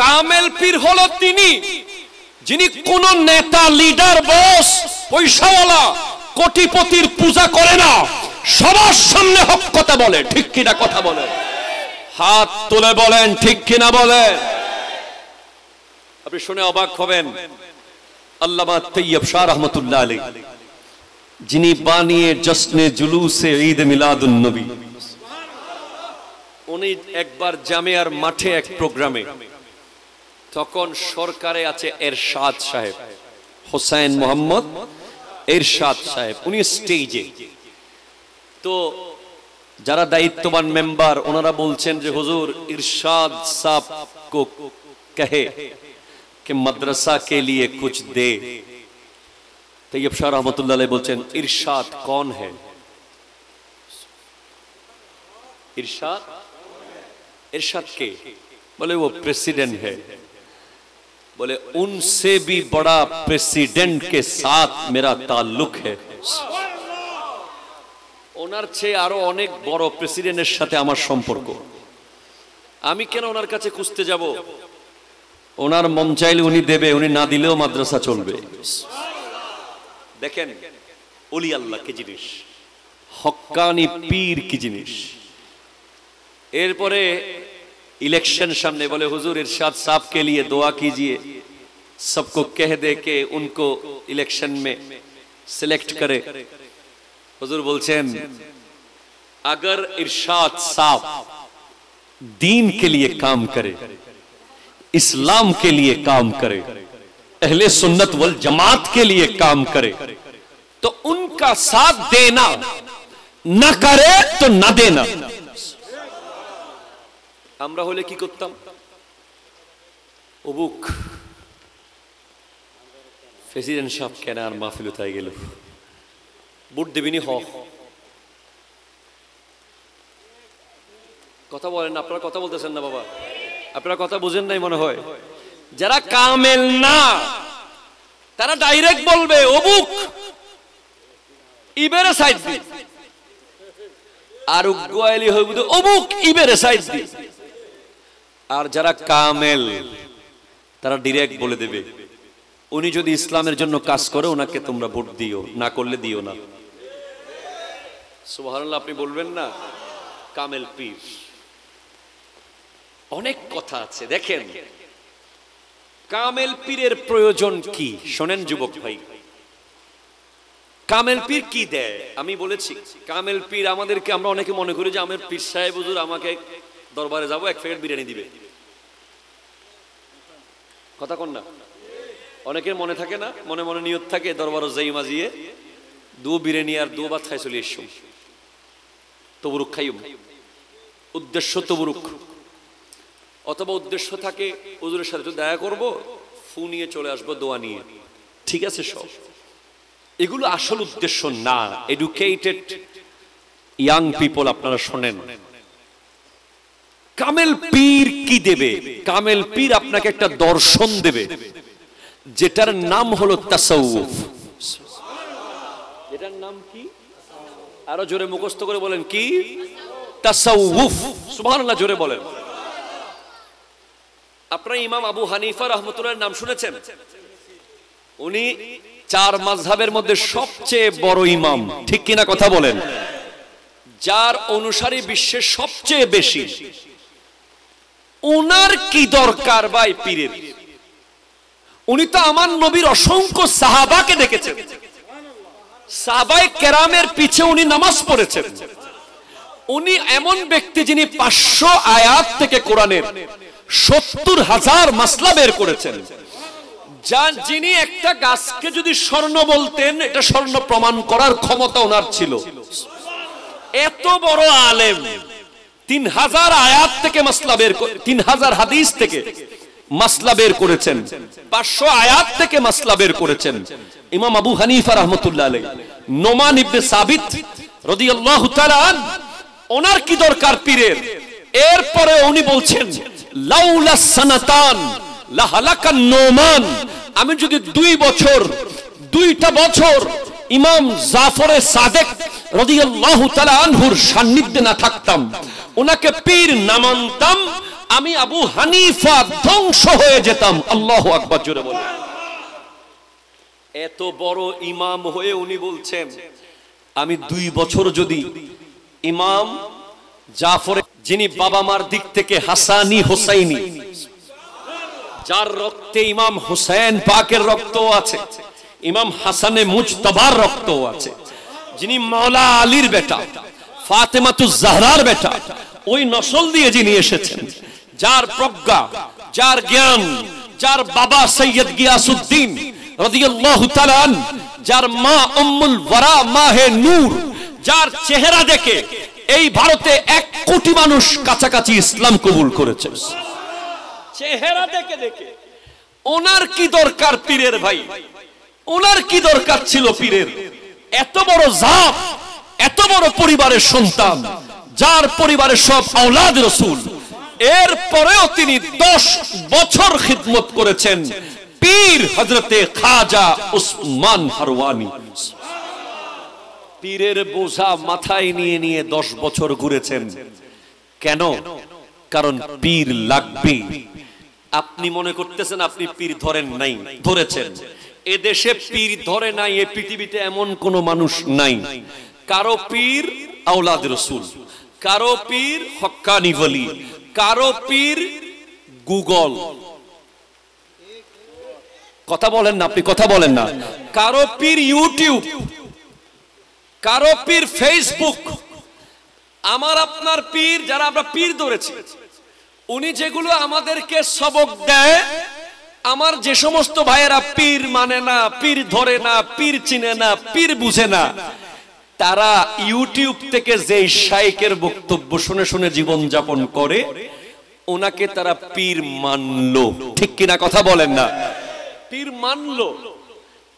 কামেল পীর হলো তিনি যিনি কোন নেতা, লিডার, বস, পয়সাওয়ালা, কোটিপতির পূজা করে না, সবার সামনে হক কথা বলে। ঠিক কিনা কথা বলেন? হাত তুলে বলেন ঠিক কিনা বলেন। আপনি শুনে অবাক হবেন, আল্লামা তৈয়ব শাহ রহমতুল্লাহ আলাইহি, যিনি বানিয়ে জশ্নে জুলুসে ঈদ মিলাদুন নবী, উনি একবার জামিয়ার মাঠে এক প্রোগ্রামে, তখন সরকারে আছে এরশাদ সাহেব, হোসেন মোহাম্মদ এরশাদ সাহেব, উনি স্টেজে। তো যারা দায়িত্ববান মেম্বার ওনারা বলছেন যে হুজুর इरशाद साहब को कहे कि मदरसा के लिए कुछ दे। तो तैयब शाह रहमतुल्लाह अलैह बोलছেন इरशाद कौन है? इरशाद इरशाद के? बोले वो प्रेसिडेंट है। बोले उनसे भी बड़ा प्रेसिडेंट के साथ मेरा ताल्लुक है। ওনার চেয়ে আরো অনেক বড় প্রেসিডেন্টের সাথে আমার সম্পর্ক। আমি কেন ওনার কাছে খুঁজতে যাব? ওনার মন চাইলে উনি দেবে, উনি না দিলেও মাদ্রাসা চলবে। দেখেন ওলি আল্লাহ কি জিনিস, হক্কানি পীর কি জিনিস। এরপরে इलेक्शन सामने, बोले हुजूर इरशाद साहब के लिए दुआ कीजिए, सबको कह दे के उनको इलेक्शन में सिलेक्ट करे। हुजूर बोलছেন अगर इरशाद साहब दीन के लिए काम करे, इस्लाम के लिए काम करे, अहले सुन्नत वल जमात के लिए काम करे तो उनका साथ देना, ना करे तो ना देना। আমরা হলে কি করতাম? অবুক প্রেসিডেন্ট সাহেব কেন আর মাহফিল উঠাই গেল, ভোট দেবিনি হ। কথা বলেন, আপনারা কথা বলতেছেন না বাবা, আপনারা কথা বুঝেন নাই মনে হয়। যারা কামেল না তারা ডাইরেক্ট বলবে অবুক ইবেরে সাইড দি, আর উগ্গয়ালি হইব অবুক ইবেরে সাইড দি। আর যারা কামেল তারা ডাইরেক্ট বলে দেবে উনি যদি ইসলামের জন্য কাজ করে ওনাকে তোমরা ভোট দিও, না করলে দিও না। সুবহানাল্লাহ আপনি বলবেন না? কামেল পীর। অনেক কথা আছে। দেখেন কামেল পীরের প্রয়োজন কি শোনেন যুবক ভাই। কামেল পীর কি দেয় আমি বলেছি। কামেল পীর আমাদেরকে, আমরা অনেকে মনে করি যে আমার পীর সাহেব হুজুর আমাকে দরবারে যাব এক প্লেট বিরিয়ানি দিবে। কথা কোন না? অনেকের মনে থাকে না, মনে মনে নিয়ত থাকে দরবারে যাই মাজিয়ে দু বিরিয়ানি আর দু ভাত খাই চলে এসো, তবরুক খাইম, উদ্দেশ্য তবরুক। অথবা উদ্দেশ্য থাকে হুজুরের সাথে দেখা করব, ফু নিয়ে চলে আসবো দোয়া নিয়ে, ঠিক আছে সব। এগুলো আসল উদ্দেশ্য না। এডুকেটেড ইয়াং পিপল আপনারা শোনেন, কামেল পীর কি দেবে? কামেল পীর আপনাকে একটা দর্শন দেবে যেটার নাম হলো তাসাউফ। এটার নাম কি? আরো জোরে মুখস্থ করে বলেন কি? তাসাউফ। সুবহানাল্লাহ জোরে বলেন। আপনারা ইমাম আবু হানিফা রাহমাতুল্লাহর নাম শুনেছেন? উনি চার মাযহাবের মধ্যে সবচেয়ে বড় ইমাম, ঠিক কিনা কথা বলেন? যার অনুসারী বিশ্বের সবচেয়ে বেশি। ওনার কি দরকার ভাই পীরের? উনি তো আমার নবীর অসংখ্য সাহাবাকে দেখেছেন, সাহাবায়ে কেরামের পিছে উনি নামাজ পড়েছেন। উনি এমন ব্যক্তি যিনি 500 আয়াত থেকে কোরআনের 70,000 মাসলা বের করেছেন। যিনি একটা গাছকে যদি স্বর্ণ বলতেন এটা স্বর্ণ প্রমাণ করার ক্ষমতা ওনার ছিল। এত বড় আলেম 3000 আয়াত থেকে মাসলা বের, 3000 হাদিস থেকে মাসলা বের করেছেন, 500 আয়াত থেকে মাসলা বের করেছেন। ইমাম আবু হানিফা রাহমাতুল্লাহ আলাইহি, নোমান ইবনে সাবিত রাদিয়াল্লাহু তাআলা আন, ওনার কি দরকার পীরের? এরপরে উনি বলছেন লাউলা সানাতান লা হালাকান নোমান, আমি যদি 2টা বছর ইমাম জাফরে সাদেক রাদিয়াল্লাহু তাআলা আনহুর সান্নিধ্যে না থাকতাম, ওনাকে পীর না মানতাম, আমি আবু হানিফা ধ্বংস হয়ে যেতাম। আল্লাহু আকবার জোরে বলেন। এত বড় ইমাম হয়ে উনি বলছেন আমি 2 বছর যদি ইমাম জাফর, যিনি বাবা মার দিক থেকে হাসানি হোসাইনি, যার রক্তে ইমাম হুসাইন পাকের রক্ত আছে, ইমাম হাসানে মুজতবার রক্ত আছে, যিনি মাওলা আলীর বেটা, ফাতেমাতুজ জাহরার বেটা, ওই নসল দিয়ে যিনি এসেছেন, যার প্রজ্ঞা, যার জ্ঞান, যার বাবা সৈয়দ গিয়াসউদ্দিন রাদিয়াল্লাহু তাআলা আন, যার মা উম্মুল ওয়ারা মাহে নূর, যার চেহারা দেখে এই ভারতে 1 কোটি মানুষ কাছাকাছি ইসলাম কবুল করেছে। চেহারা দেখে দেখে। ওনার কি দরকার পীরের ভাই? ওনার কি দরকার ছিল পীরের? এত বড় জাত, এত বড় পরিবারের সন্তান, যার পরিবারের সব আওলাদ রাসূল, এরপরেও তিনি 10 বছর খিদমত করেছেন পীর হযরতে খাজা উসমান হারওয়ানি। পীরের বোঝা মাথায় নিয়ে নিয়ে 10 বছর ঘুরেছেন। কেন? কারণ পীর লাগবে। আপনি মনে করতেছেন আপনি পীর ধরেন নাই, ধরেছেন। এদেশে পীর ধরে নাই, এই পৃথিবীতে এমন কোন মানুষ নাই। কারো পীর আওলাদ রাসূল, কারো পীর হক্কানি ওলি, কারো পীর গুগল। কথা বলেন না, আপনি কথা বলেন না। কারো পীর ইউটিউব, কারো পীর ফেসবুক। আমার আপনার পীর, যারা আমরা পীর ধরেছি, উনি যেগুলো আমাদেরকে সবক দেয়, আমার যে সমস্ত ভাইয়েরা পীর মানে না, পীর ধরে না, পীর চিনে না, পীর বুঝে না, তারা ইউটিউব থেকে যে শাইখের বক্তব্য শুনে শুনে জীবন যাপন করে, ওনাকে তারা পীর মানলো। ঠিক কিনা কথা বলেন না? পীর মানলো,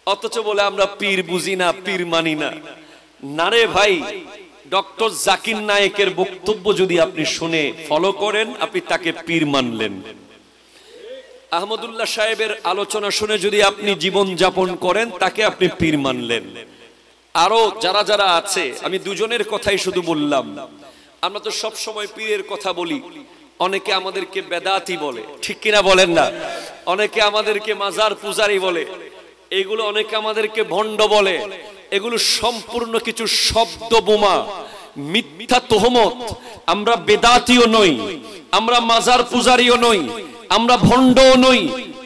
অথচ বলে আমরা পীর বুঝি না, পীর মানি না। না রে ভাই, ডক্টর জাকির নায়েকের বক্তব্য যদি আপনি শুনে ফলো করেন, আপনি তাকে পীর মানলেন। আহমদুল্লাহ সাহেবের আলোচনা শুনে যদি আপনি জীবন যাপন করেন, তাকে আপনি পীর মানলেন। আরো যারা যারা আছে, আমি দুজনের কথাই শুধু বললাম। আমরা তো সব সময় পীরের কথা বলি, অনেকে আমাদেরকে বেদাতি বলে, ঠিক কিনা বলেন না? অনেকে আমাদেরকে মাজার পূজারি বলে, এগুলো অনেকে আমাদেরকে ভণ্ড বলে। এগুলো সম্পূর্ণ কিছু শব্দ বোমা, মিথ্যা তোহমত। আমরা বেদাতিও নই, আমরা মাজার পূজারিও নই, আমরা ভণ্ডও নই।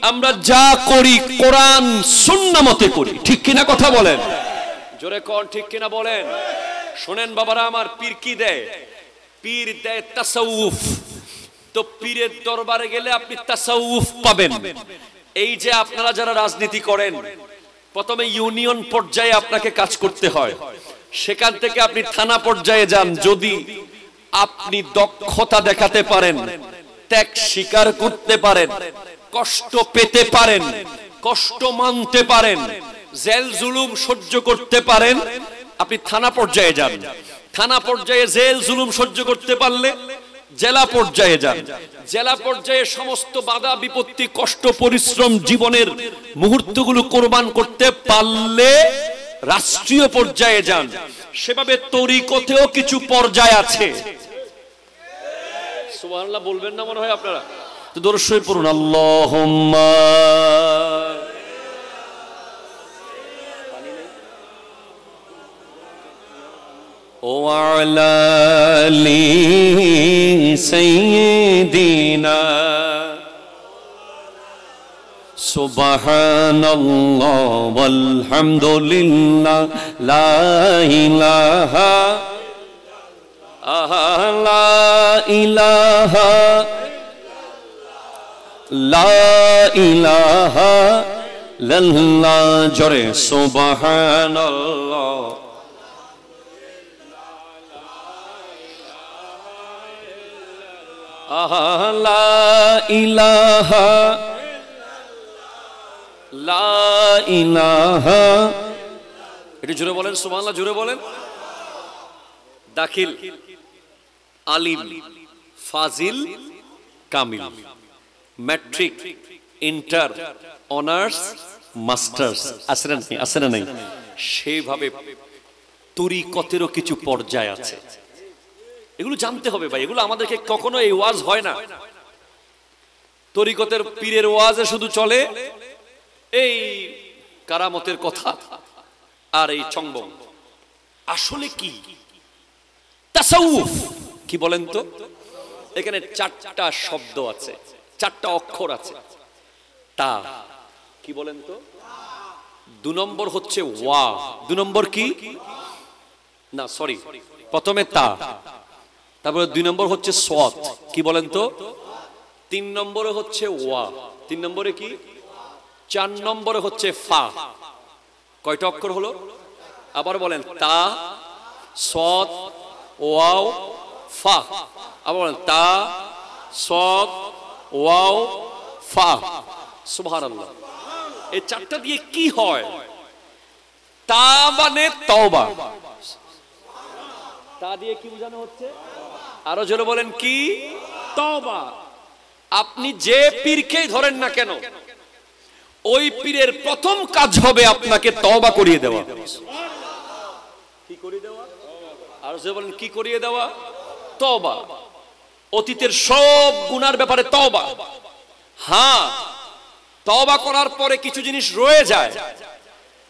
আমরা যা করি কোরআন সুন্নাহ মতে করি। ঠিক কিনা কথা বলেন? জোরে কোন ঠিক কিনা বলেন? শুনেন বাবারা আমার, পীর কি দেয়? পীর দেয় তাসাউফ। তো পীরের দরবারে গেলে আপনি তাসাউফ পাবেন। এই যে আপনারা যারা রাজনীতি করেন, প্রথমে ইউনিয়ন পর্যায়ে আপনাকে কাজ করতে হয়, সেখান থেকে আপনি থানা পর্যায়ে যান। যদি আপনি দক্ষতা দেখাতে পারেন, ত্যাগ স্বীকার করতে পারেন, কষ্ট পেতে পারেন, কষ্ট মানতে পারেন, জেল জুলুম সহ্য করতে পারেন, আপনি থানা পর্যায়ে যান। থানা পর্যায়ে জেল জুলুম সহ্য করতে পারলে জেলা পর্যায়ে যান। জেলা পর্যায়ে সমস্ত বাধা বিপত্তি, কষ্ট, পরিশ্রম, জীবনের মুহূর্তগুলো কোরবান করতে পারলে রাষ্ট্রীয় পর্যায়ে যান। সেভাবে তরিকতেও কিছু পর্যায় আছে। সুবহানাল্লাহ বলবেন না মনে হয় আপনারা? তো দরুদ শরীফ পড়ুন। আল্লাহুম্মা وعلى آل سيدنا سبحان الله والحمد لله لا إله لا إله لا إله إلا الله جري سبحان الله লা ইলাহা লা ইলাহা। একটু জোরে বলেন সুবহানাল্লাহ, জোরে বলেন। দাখিল, আলিম, ফাজিল, কামিল, ম্যাট্রিক, ইন্টার, অনার্স, মাস্টার্স, আছে না নাই? সেইভাবে তরিকতেরও কিছু পর্যায় আছে। এগুলো জানতে হবে ভাই, এগুলো আমাদেরকে কখনো এই ওয়াজ হয় না। তরিকতের পীরের ওয়াজে শুধু চলে এই কারামতের কথা আর এই চংবং। আসলে কি তাসাউফ কি বলেন তো? এখানে 4টা শব্দ আছে, 4টা অক্ষর আছে। তা কি বলেন তো? 2 নম্বর হচ্ছে ওয়া। 2 নম্বর কি? না সরি, প্রথমে তা, তারপরে 2 নম্বর হচ্ছে সদ। কি বলেন তো? 3 নম্বরে হচ্ছে ওয়া। 3 নম্বরে কি? 4 নম্বরে হচ্ছে ফা। কয়টা অক্ষর হলো? আবার বলেন। তা, সদ, ওয়াও, ফা। আবার বলেন। তা, সদ, ওয়াও, ফা। সুবহানাল্লাহ। এই 4টা দিয়ে কি হয়? তা মানে তওবা। তা দিয়ে কি বোঝানো হচ্ছে? আরো জোরে বলেন কি? তওবা। আপনি যে পীরকেই ধরেন না কেন, ওই পীরের প্রথম কাজ হবে আপনাকে তওবা করিয়ে দেওয়া। কি করিয়ে দেওয়া? আরো জোরে বলেন কি করিয়ে দেওয়া? তওবা। অতীতের সব গুনার ব্যাপারে তওবা। হ্যাঁ, তওবা করার পরে কিছু জিনিস রয়ে যায়,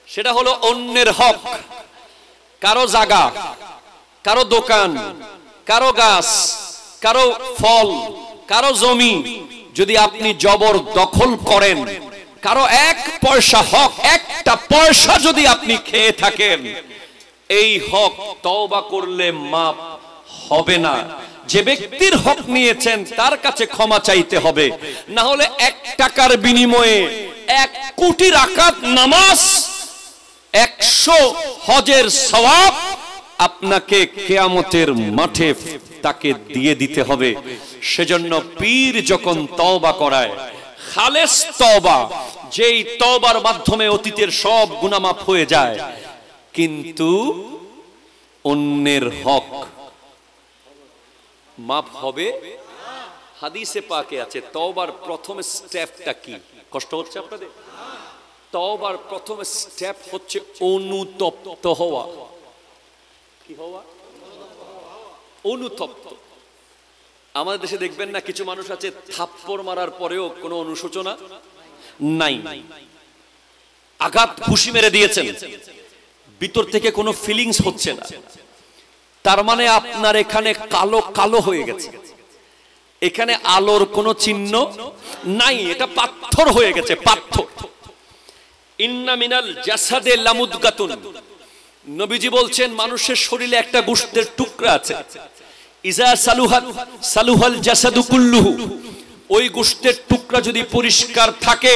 সেটা হলো অন্যের হক। কারো জায়গা, কারো দোকান, কারো গাছ, কারো ফল, কারো জমি যদি আপনি জবর দখল করেন, কারো এক পয়সা হক, একটা পয়সা যদি আপনি খেয়ে থাকেন, এই হক তওবা করলে মাফ হবে না। যে ব্যক্তির হক নিয়েছেন তার কাছে ক্ষমা চাইতে হবে, না হলে 1 টাকার বিনিময়ে 1 কোটি রাকাত নামাজ, 100 হজের সওয়াব আপনাকে কিয়ামতের মাঠে তাকে দিয়ে দিতে হবে। সেজন্য পীর যখন তওবা করায়, খালেস তওবা, যেই তওবার মাধ্যমে অতীতের সব গুনাহ মাফ হয়ে যায়, কিন্তু অন্যের হক মাফ হবে। হাদিসে পাকে আছে তওবার প্রথম স্টেপটা কি? কষ্ট হচ্ছে আপনাদের? তওবার প্রথম স্টেপ হচ্ছে অনুতপ্ত হওয়া। কি হওয়া? অনুতপ্ত। আমাদের দেশে দেখবেন না, কিছু মানুষ আছে থাপ্পড় মারার পরেও কোনো অনুশোচনা নাই, আঘাত ঘুষি মেরে দিয়েছেন, ভিতর থেকে কোনো ফিলিংস হচ্ছে না। তার মানে আপনার এখানে কালো কালো হয়ে গেছে, এখানে আলোর কোনো চিহ্ন নাই, এটা পাথর হয়ে গেছে, পাথর। ইন্না মিনাল জাসাদে লামুদগাতুন, নবীজি বলছেন মানুষের শরীরে একটা গোশতের টুকরা আছে, ইজা সালুহাল সালুহাল জাসাদু কুল্লুহু, ওই গোশতের টুকরা যদি পরিষ্কার থাকে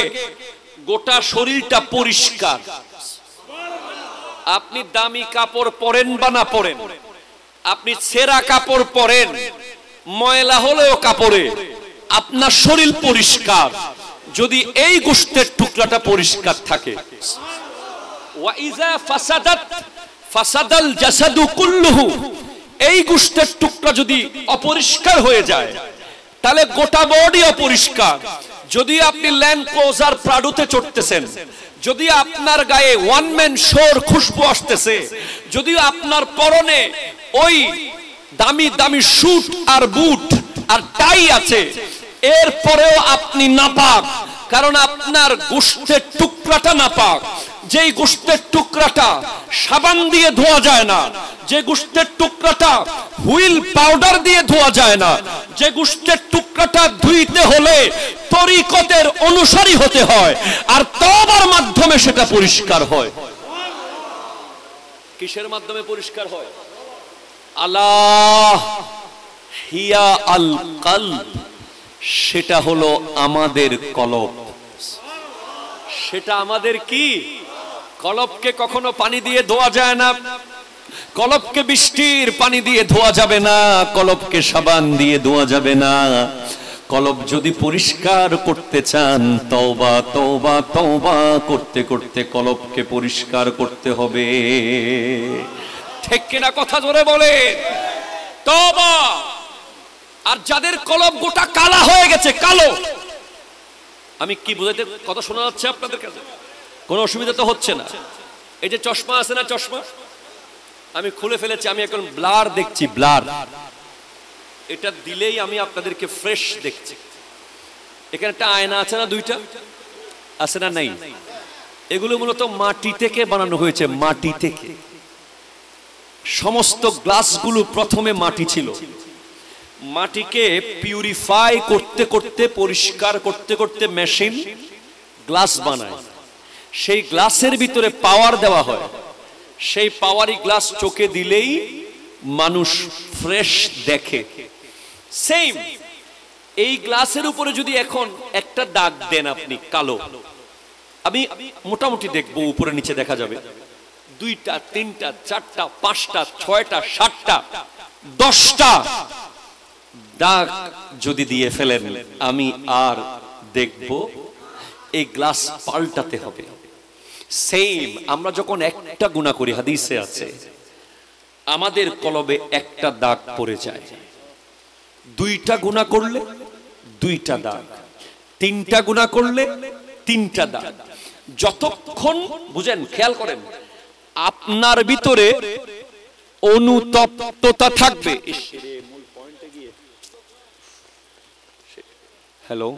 গোটা শরীরটা পরিষ্কার। আপনি দামি কাপড় পরেন বা না পরেন, আপনি ছেঁড়া কাপড় পরেন, ময়লা হলেও কাপড়ে আপনার শরীর পরিষ্কার যদি এই গোশতের টুকরাটা পরিষ্কার থাকে। ওয়া ইজা ফাসাদাত ফাসাদাল জাসাদু কুল্লুহু, এই গোশতের টুকরা যদি অপরিষ্কার হয়ে যায় তাহলে গোটা বডি অপরিষ্কার। যদি আপনি ল্যান্ড ক্লোজার প্রাডোতে চড়তেছেন, যদি আপনার গায়ে ওয়ান ম্যান শোর খুশবু আসতেছে, যদি আপনার পরনে ওই দামি দামি স্যুট আর বুট আর টাই আছে, এরপরেও আপনি নাপাক, কারণ আপনার গোশতের টুকরাটা নাপাক। যেই গোশতের টুকরাটা সাবান দিয়ে ধোয়া যায় না, যে গোশতের টুকরাটা হুইল পাউডার দিয়ে ধোয়া যায় না, যে গোশতের টুকরাটা ধুইতে হলে তরিকতের অনুসারী হতে হয়, আর তওবার মাধ্যমে সেটা পরিষ্কার হয়। কিসের মাধ্যমে পরিষ্কার হয়? আল্লাহ হিয়া আল কলব, সেটা হলো আমাদের কলব। সেটা আমাদের কি? কলবকে কখনো পানি দিয়ে ধোয়া যায় না, কলবকে বৃষ্টির পানি দিয়ে ধোয়া যাবে না, কলবকে সাবান দিয়ে ধোয়া যাবে না। কলব যদি পরিষ্কার করতে চান, তওবা তওবা তওবা করতে করতে কলবকে পরিষ্কার করতে হবে। ঠিক কিনা? কথা জোরে বলে তওবা। আর যাদের কলব গোটা কালা হয়ে গেছে, কালো, আমি কি বুঝাইতে, কথা শোনা যাচ্ছে আপনাদের কাছে? কোনো অসুবিধা তো হচ্ছে না? এই যে চশমা আছে না, চশমা আমি খুলে ফেলেছি, আমি এখন ব্লার দেখছি, ব্লার। এটা দিলেই আমি আপনাদেরকে ফ্রেশ দেখছি। এখানে একটা আয়না আছে না, 2টা আছে না? নাই। এগুলো মূলত মাটি থেকে বানানো হয়েছে, মাটি থেকে। সমস্ত গ্লাসগুলো প্রথমে মাটি ছিল, মাটিকে পিউরিফাই করতে করতে, পরিষ্কার করতে করতে মেশিন গ্লাস বানায়। সেই গ্লাসের ভিতরে পাওয়ার দেওয়া হয়, সেই পাওয়ারই গ্লাস চোখে দিলেই মানুষ ফ্রেশ দেখে। সেম এই গ্লাসের উপরে যদি এখন একটা দাগ দেন আপনি কালো, আমি মোটামুটি দেখবো উপরে নিচে দেখা যাবে 2টা 3টা 4টা 5টা 6টা 7টা 10টা দাগ যদি দিয়ে ফেলেন, আমি আর দেখব এই গ্লাস পাল্টাতে হবে। সেম আমরা যখন একটা গুনাহ করি, হাদিসে আছে আমাদের কলবে একটা দাগ পড়ে যায়। দুইটা গুনাহ করলে দুইটা দাগ, তিনটা গুনাহ করলে তিনটা দাগ। যতক্ষণ বুঝেন, খেয়াল করেন, আপনার ভিতরে অনুতপ্ততা থাকবে। হ্যালো,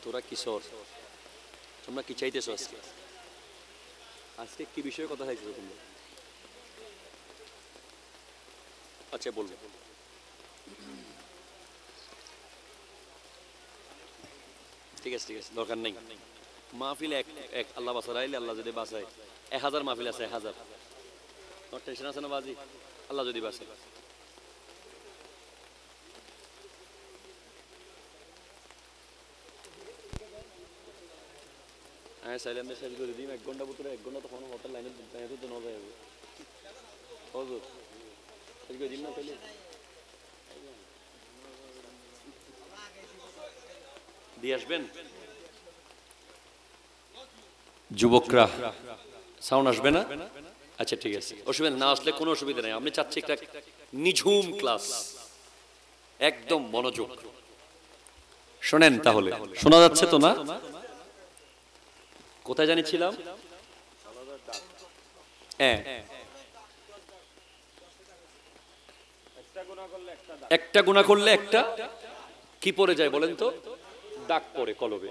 তোরা কিশোর, তোমরা কি চাইতেছো আজকে? আজকে কি বিষয়ে কথা চাইতেছো তোমরা? আচ্ছা বলবো। ঠিক আছে ঠিক আছে, দরকার নেই। মাহফিল এক আল্লাহ বাসাইলে, আল্লাহ যদি বাসায় 1000 মাহফিল আছে, 1000 টেনশন আছে না বাজি? আল্লাহ যদি বাসায়, হ্যাঁ চাইলে আমরা শেষ করে দিই 1 ঘন্টা ভিতরে। 1 ঘন্টা তো কোনো হোটেল লাইনে তো না যায় হজুর, শেষ করে দিন না তাহলে। দিয়ে আসবেন যুবকরা, সাউন্ড আসবে না? আচ্ছা ঠিক আছে, অসুবিধা না আসলে কোনো অসুবিধা নেই। আমি চাচ্ছি একটা নিঝুম ক্লাস, একদম মনোযোগ শোনেন। তাহলে শোনা যাচ্ছে তো না? কোথায় জানিছিলাম? হ্যাঁ, একটা গুনাহ করলে একটা কি পড়ে যায় বলেন তো? দাগ পড়ে কলবে।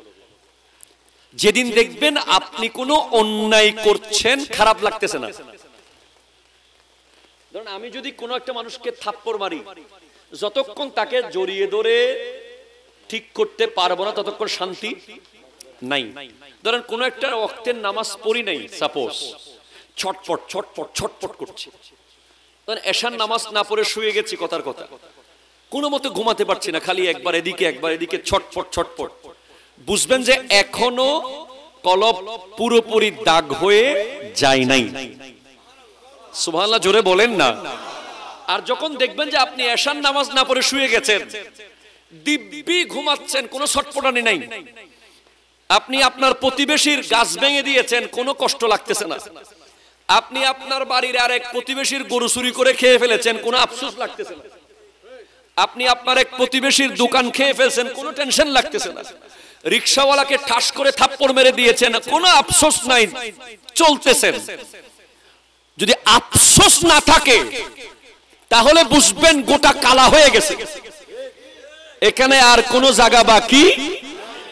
যেদিন দেখবেন আপনি কোনো অন্যায় করছেন, খারাপ লাগতেছে না। ধরুন আমি যদি কোনো একটা মানুষকে থাপ্পড় মারি, যতক্ষণ তাকে জড়িয়ে ধরে ঠিক করতে পারবো না ততক্ষণ শান্তি নাই। ধরেন কোন একটা ওয়াক্তের নামাজ পড়ি নাই, সাপোজ ছটফট ছটফট ছটফট করছে, ধরেন এশার নামাজ না পড়ে শুয়ে গেছি, কথার কথা কোনো মতে ঘুমাতে পারছি না, খালি একবার এদিকে ছটফট ছটফট, বুঝবেন যে এখনো কলব পুরোপুরি দাগ হয়ে যায় নাই। সুবহানাল্লাহ জোরে বলেন না। আর যখন দেখবেন যে আপনি এশার নামাজ না পড়ে শুয়ে গেছেন, দিব্যি ঘুমাচ্ছেন, কোনো ছটফটানি নাই, আপনি আপনার প্রতিবেশীর গাছ ভেঙে দিয়েছেন, কোনো কষ্ট লাগতেছে না, আপনি আপনার বাড়ির আরেক প্রতিবেশীর গরু চুরি করে খেয়ে ফেলেছেন, কোনো আফসোস লাগতেছে না, আপনি আপনার এক প্রতিবেশীর দোকান খেয়ে ফেলছেন, কোনো টেনশন লাগতেছে না, রিকশাওয়ালাকে ঠাস করে থাপ্পড় মেরে দিয়েছেন, কোনো আফসোস নাই, চলতেছেন। যদি আফসোস না থাকে তাহলে বুঝবেন গোটা কালা হয়ে গেছে, এখানে আর কোনো জায়গা বাকি,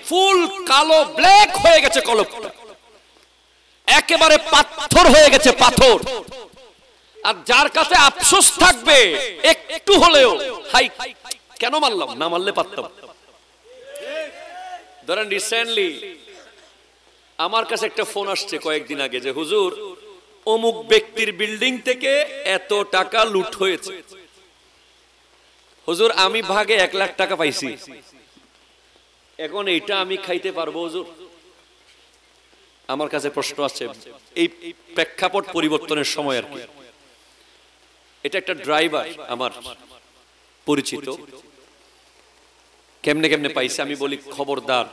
ফুল কালো ব্ল্যাক হয়ে গেছে কলবটা, একেবারে পাথর হয়ে গেছে, পাথর। আর যার কাছে আফসোস থাকবে একটু হলেও, হাই কেন মারলাম, না মারলে পারতাম। ধরেন রিসেন্টলি আমার কাছে একটা ফোন আসছে কয়েকদিন আগে, যে হুজুর অমুক ব্যক্তির বিল্ডিং থেকে এত টাকা লুট হয়েছে, হুজুর আমি ভাগে 1 লাখ টাকা পাইছি, এখন এইটা আমি খাইতে পারবো হুজুর? আমার কাছে প্রশ্ন আছে, এই প্রেক্ষাপট পরিবর্তনের সময় আর কি। এটা একটা ড্রাইভার আমার পরিচিত, কেমনে কেমনে পাইছে, আমি বলি খবরদার,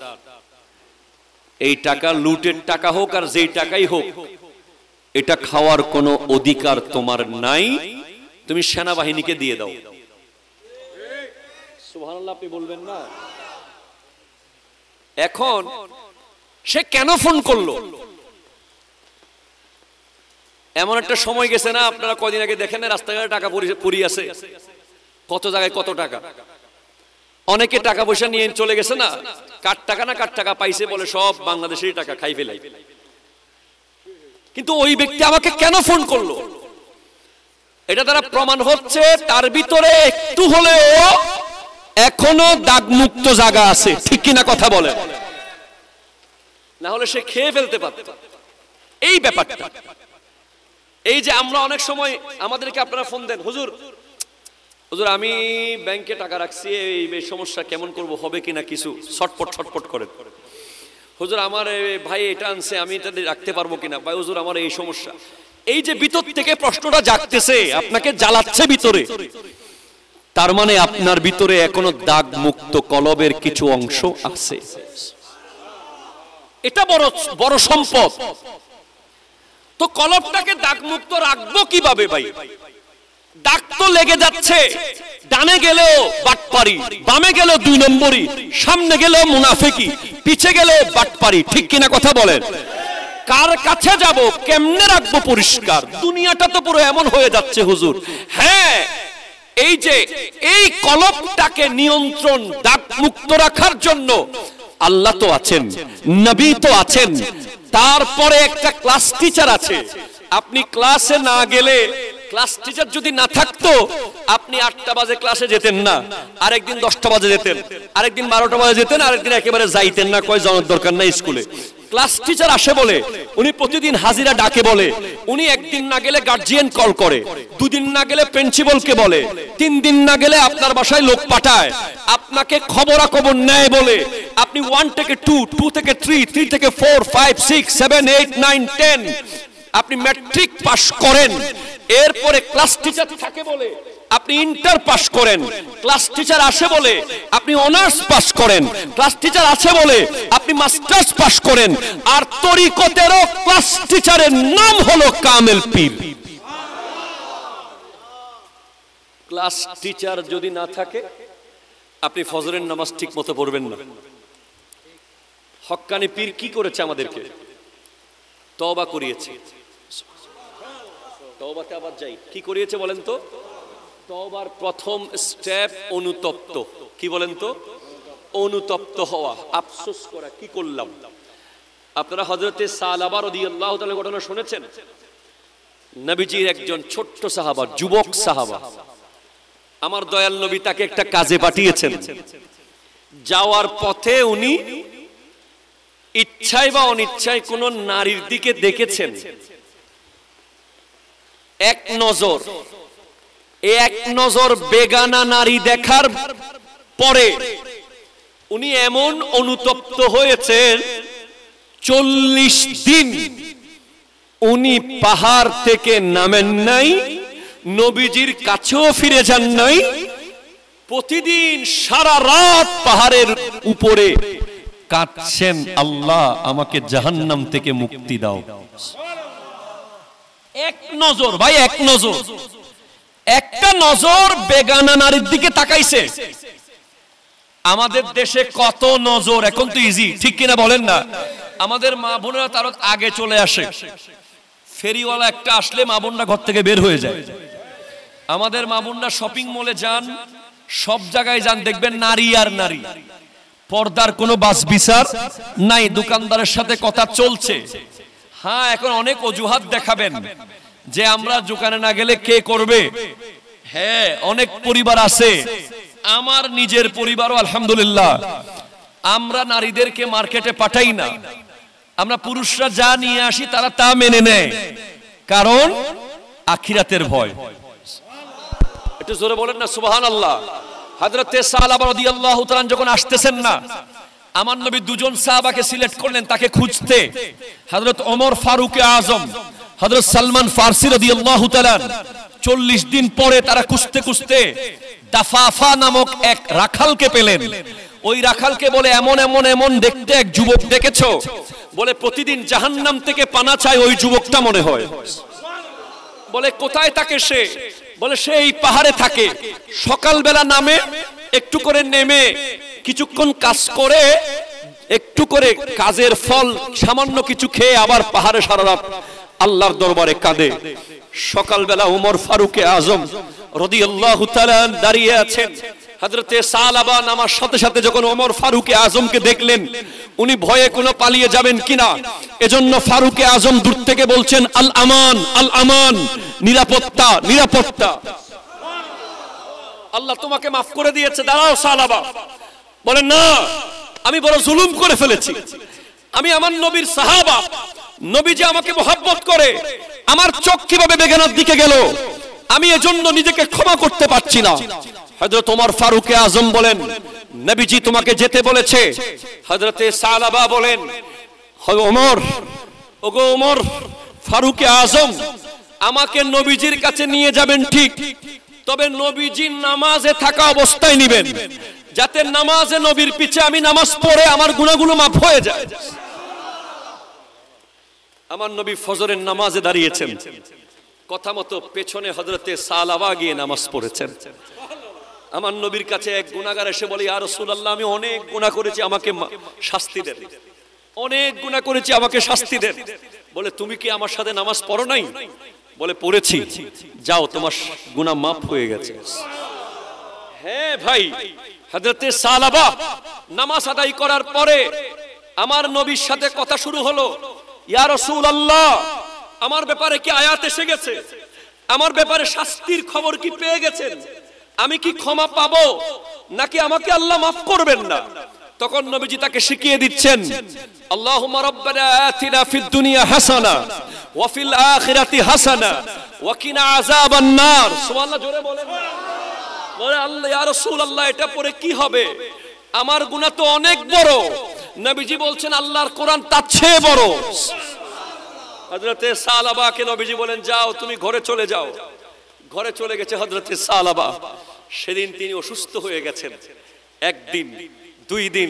এই টাকা লুটের টাকা হোক আর যেই টাকাই হোক, এটা খাওয়ার কোনো অধিকার তোমার নাই, তুমি সেনাবাহিনীকে দিয়ে দাও। সুবহানাল্লাহ আপনি বলবেন না? এখন সে কেন ফোন করলো? এমন একটা সময় গেছে না, আপনারা কদিন আগে দেখেন রাস্তাঘাটে টাকা পড়ি আছে, কত জায়গায় কত টাকা, অনেকে টাকা পয়সা নিয়ে চলে গেছে না, কার টাকা না কার টাকা পাইছে বলে সব বাংলাদেশের টাকা খাই ফেলাই। কিন্তু ওই ব্যক্তি আমাকে কেন ফোন করলো, এটা দ্বারা প্রমাণ হচ্ছে তার ভিতরে একটু হলেও এখনো দাগমুক্ত জায়গা আছে, ঠিক কিনা কথা বলে? না হলে সে খেয়ে ফেলতে পারত। এই ব্যাপারটা, এই যে আমরা অনেক সময় আমাদেরকে আপনারা ফোন দেন, হুজুর হুজুর আমি ব্যাংকে টাকা রাখছি, এই সমস্যা কেমন করব, হবে কিনা কিছু, ছটপট ছটপট করেন। হুজুর আমার ভাই এটা আনছে, আমি এটা রাখতে পারবো কিনা, ভাই হুজুর আমার এই সমস্যা। এই যে ভিতর থেকে প্রশ্নটা জাগতেছে, আপনাকে জ্বালাচ্ছে ভিতরে, তার মানে আপনার ভিতরে এখনো দাগ মুক্ত কলবের কিছু অংশ আছে। এটা বড় বড় সম্পদ। তো কলবটাকে দাগ মুক্ত রাখবো কিভাবে ভাই? দাগ তো লেগে যাচ্ছে, ডানে গেলেও বাটপারি, বামে গেলেও 2 নম্বরই, সামনে গেলেও মুনাফিকি, পিছে গেলেও বাটপারি, ঠিক কিনা কথা বলেন? কার কাছে যাব, কেমনে রাখবো পরিষ্কার? দুনিয়াটা তো পুরো এমন হয়ে যাচ্ছে হুজুর। হ্যাঁ, এই যে এই কলবটাকে নিয়ন্ত্রণ দাগ মুক্ত রাখার জন্য আল্লাহ তো আছেন, নবী তো আছেন, তারপরে একটা ক্লাস টিচার আছে। আপনি ক্লাসে না গেলে, ক্লাস টিচার যদি না থাকতো, আপনি 8টা বাজে ক্লাসে যেতেন না, আরেকদিন 10টা বাজে যেতেন, আরেকদিন 12টা বাজে যেতেন, আরেকদিন একেবারে যাইতেন না, কয় যাওয়ার দরকার নাই স্কুলে। ক্লাস টিচার আসে বলে উনি প্রতিদিন হাজিরা ডাকে বলে, উনি একদিন না গেলে গার্জিয়ান কল করে, 2 দিন না গেলে প্রিন্সিপালকে বলে, 3 দিন না গেলে আপনার বাসায় লোক পাঠায়, আপনাকে খবরাখবর নেয় বলে আপনি 1 থেকে 2, 2 থেকে 3, 3 থেকে 4, 5, 6, 7, 8, 9, 10 আপনি ম্যাট্রিক পাস করেন। এরপরে ক্লাস টিচার থাকে বলে আপনি ইন্টার পাস করেন, ক্লাস টিচার আসে বলে আপনি অনার্স পাস করেন, ক্লাস টিচার আছে বলে আপনি মাস্টার্স পাস করেন। আর তরিকতেরও ক্লাস টিচারের নাম হলো কামেল পীর। ক্লাস টিচার যদি না থাকে, আপনি ফজরের নামাজ ঠিক মতো পড়বেন না। হক্কানি পীর কি করেছে? আমাদেরকে তওবা করিয়েছে। তওবাতে আবার যাই, কি করিয়েছে বলেন তো? তওবার প্রথম স্টেপ অনুতপ্ত। কি বলেন তো? অনুতপ্ত হওয়া, আফসোস করা, কি করলাম। আপনারা হযরতে সালাবা রাদিয়াল্লাহু তাআলা ঘটনা শুনেছেন? নবীজির একজন ছোট্ট সাহাবা, যুবক সাহাবা, আমার দয়াল নবী তাকে একটা কাজে পাঠিয়েছেন। যাওয়ার পথে উনি ইচ্ছায় বা অনিচ্ছায় কোন নারীর দিকে দেখেছেন। এক নজর বেগানা নারী দেখার পরে উনি এমন অনুতপ্ত হয়েছেন, 40 দিন উনি পাহাড় থেকে নামেন নাই, নবীজির কাছেও ফিরে যান নাই। প্রতিদিন সারা রাত পাহাড়ের উপরে কাঁদছেন, আল্লাহ আমাকে জাহান্নাম থেকে মুক্তি দাও। এক নজর ভাই, এক নজর, একটা নজর বেগানা নারীর দিকে তাকাইছে। আমাদের দেশে কত নজর, এখন তো ইজি, ঠিক কিনা বলেন না? আমাদের মা বোনেরা তার আগে চলে আসে, ফেরিওয়ালা একটা আসলে মা বোনরা ঘর থেকে বের হয়ে যায়। আমাদের মা বোনরা শপিং মলে যান, সব জায়গায় যান, দেখবেন নারী আর নারী, পর্দার কোনো বাস বিচার নাই, দোকানদারের সাথে কথা চলছে। হ্যাঁ, এখন অনেক অজুহাত দেখাবেন যে আমরা দোকানে না গেলে কে করবে। হ্যাঁ, অনেক পরিবার আছে, আমার নিজের পরিবারও আলহামদুলিল্লাহ, আমরা নারীদেরকে মার্কেটে পাঠাই না, আমরা পুরুষরা যা নিয়ে আসি তারা তা মেনে নেয়, কারণ আখিরাতের ভয়। একটু জোরে বলেন না সুবহানাল্লাহ। হযরতে সালাবা রাদিয়াল্লাহু তাআলা যখন আসতেছেন না, আমার নবী 2 জন সাহাবাকে সিলেক্ট করলেন তাকে খুঁজতে, হযরত ওমর ফারুক আজম, হযরত সালমান ফারসি রাদিয়াল্লাহু তাআলা। 40 দিন পরে তারা খুঁজতে খুঁজতে দাফাফা নামক এক রাখালকে পেলেন। ওই রাখালকে বলে, এমন এমন এমন দেখতে এক যুবক দেখেছো? বলে, প্রতিদিন জাহান্নাম থেকে পানা চায় ওই যুবকটা মনে হয়। বলে, কোথায় থাকে সে? বলে, সে এই পাহাড়ে থাকে, সকালবেলা নামে, একটু করে নেমে কিছুক্ষণ কাজ করে, একটু করে কাজের ফল সামান্য কিছু খেয়ে আবার পাহাড়ে সারা রাত আল্লাহর দরবারে কাঁদে। সকালবেলা ওমর ফারুক আজম রাদিয়াল্লাহু তাআলা দাঁড়িয়ে আছেন। হযরতে সালাবা নামার সাথে সাথে যখন ওমর ফারুক আজমকে দেখলেন, উনি ভয়ে কোনো পালিয়ে যাবেন কিনা, এজন্য ফারুক আজম দূর থেকে বলছেন, আল আমান, আল আমান, নিরাপত্তা, নিরাপত্তা। আল্লাহ তোমাকে মাফ করে দিয়েছে, দাঁড়াও সালাবা। বলেন, না, আমি বড় জুলুম করে ফেলেছি, আমি আমার নবীর সাহাবা, নবী যে আমাকে মহব্বত করে, আমার চোখ কিভাবে বেগানার দিকে গেল, আমি এজন্য নিজেকে ক্ষমা করতে পারছি না। হযরত ওমর ফারুক আজম বলেন, নবীজি তোমাকে যেতে বলেছে। হযরতে সালাবা বলেন, ওমর, ওগো ওমর ফারুকে আজম আমাকে নবীজির কাছে নিয়ে যাবেন ঠিক, তবে নবীজি নামাজে থাকা অবস্থায় নিবেন, যাতে নামাজে নবীর পিছে আমি নামাজ পড়ে আমার গুনাহগুলো মাফ হয়ে যায়। আমার নবী ফজরের নামাজে দাঁড়িয়েছেন, কথা মতো পেছনে হযরতে সালাবা গিয়ে নামাজ পড়েছেন। আমার নবীর কাছে এক গুনাহগার এসে বলে, ইয়া রাসূলুল্লাহ, আমি অনেক গুনাহ করেছি, আমাকে শাস্তি দেন, অনেক গুনাহ করেছি, আমাকে শাস্তি দেন। বলে, তুমি কি আমার সাথে নামাজ পড়ো নাই? বলে, পড়েছি। যাও, তোমার গুনাহ মাফ হয়ে গেছে। হ্যাঁ ভাই, হযরতে সালাবা নামাজ আদায় করার পরে আমার নবীর সাথে কথা শুরু হলো, ইয়া রাসূলুল্লাহ, আমার ব্যাপারে কি আয়াত এসে গেছে? আমার ব্যাপারে শাস্তির খবর কি পেয়ে গেছেন? আমি কি ক্ষমা পাবো নাকি আমাকে আল্লাহ মাফ করবেন না? তখন নবীজি তাকে শিখিয়ে দিচ্ছেন, আল্লাহুম্মা রাব্বানা আতিনা ফিদ দুনিয়া হাসানা ওয়া ফিল আখিরাতি হাসানা ওয়া কিনা আযাবান নার। সুবহানাল্লাহ, জোরে বলেন। বলে, আল্লাহ, ইয়া রাসূলুল্লাহ, এটা পড়ে কি হবে? আমার গুনাহ তো অনেক বড়। নবীজি বলছেন, আল্লাহর কোরআন তার চেয়ে বড়। হযরতে সালাবাকে নবীজি বলেন, যাও, তুমি ঘরে চলে যাও। ঘরে চলে গেছে হযরতে সালাবা। সেদিন তিনি অসুস্থ হয়ে গেছেন। একদিন, 2 দিন,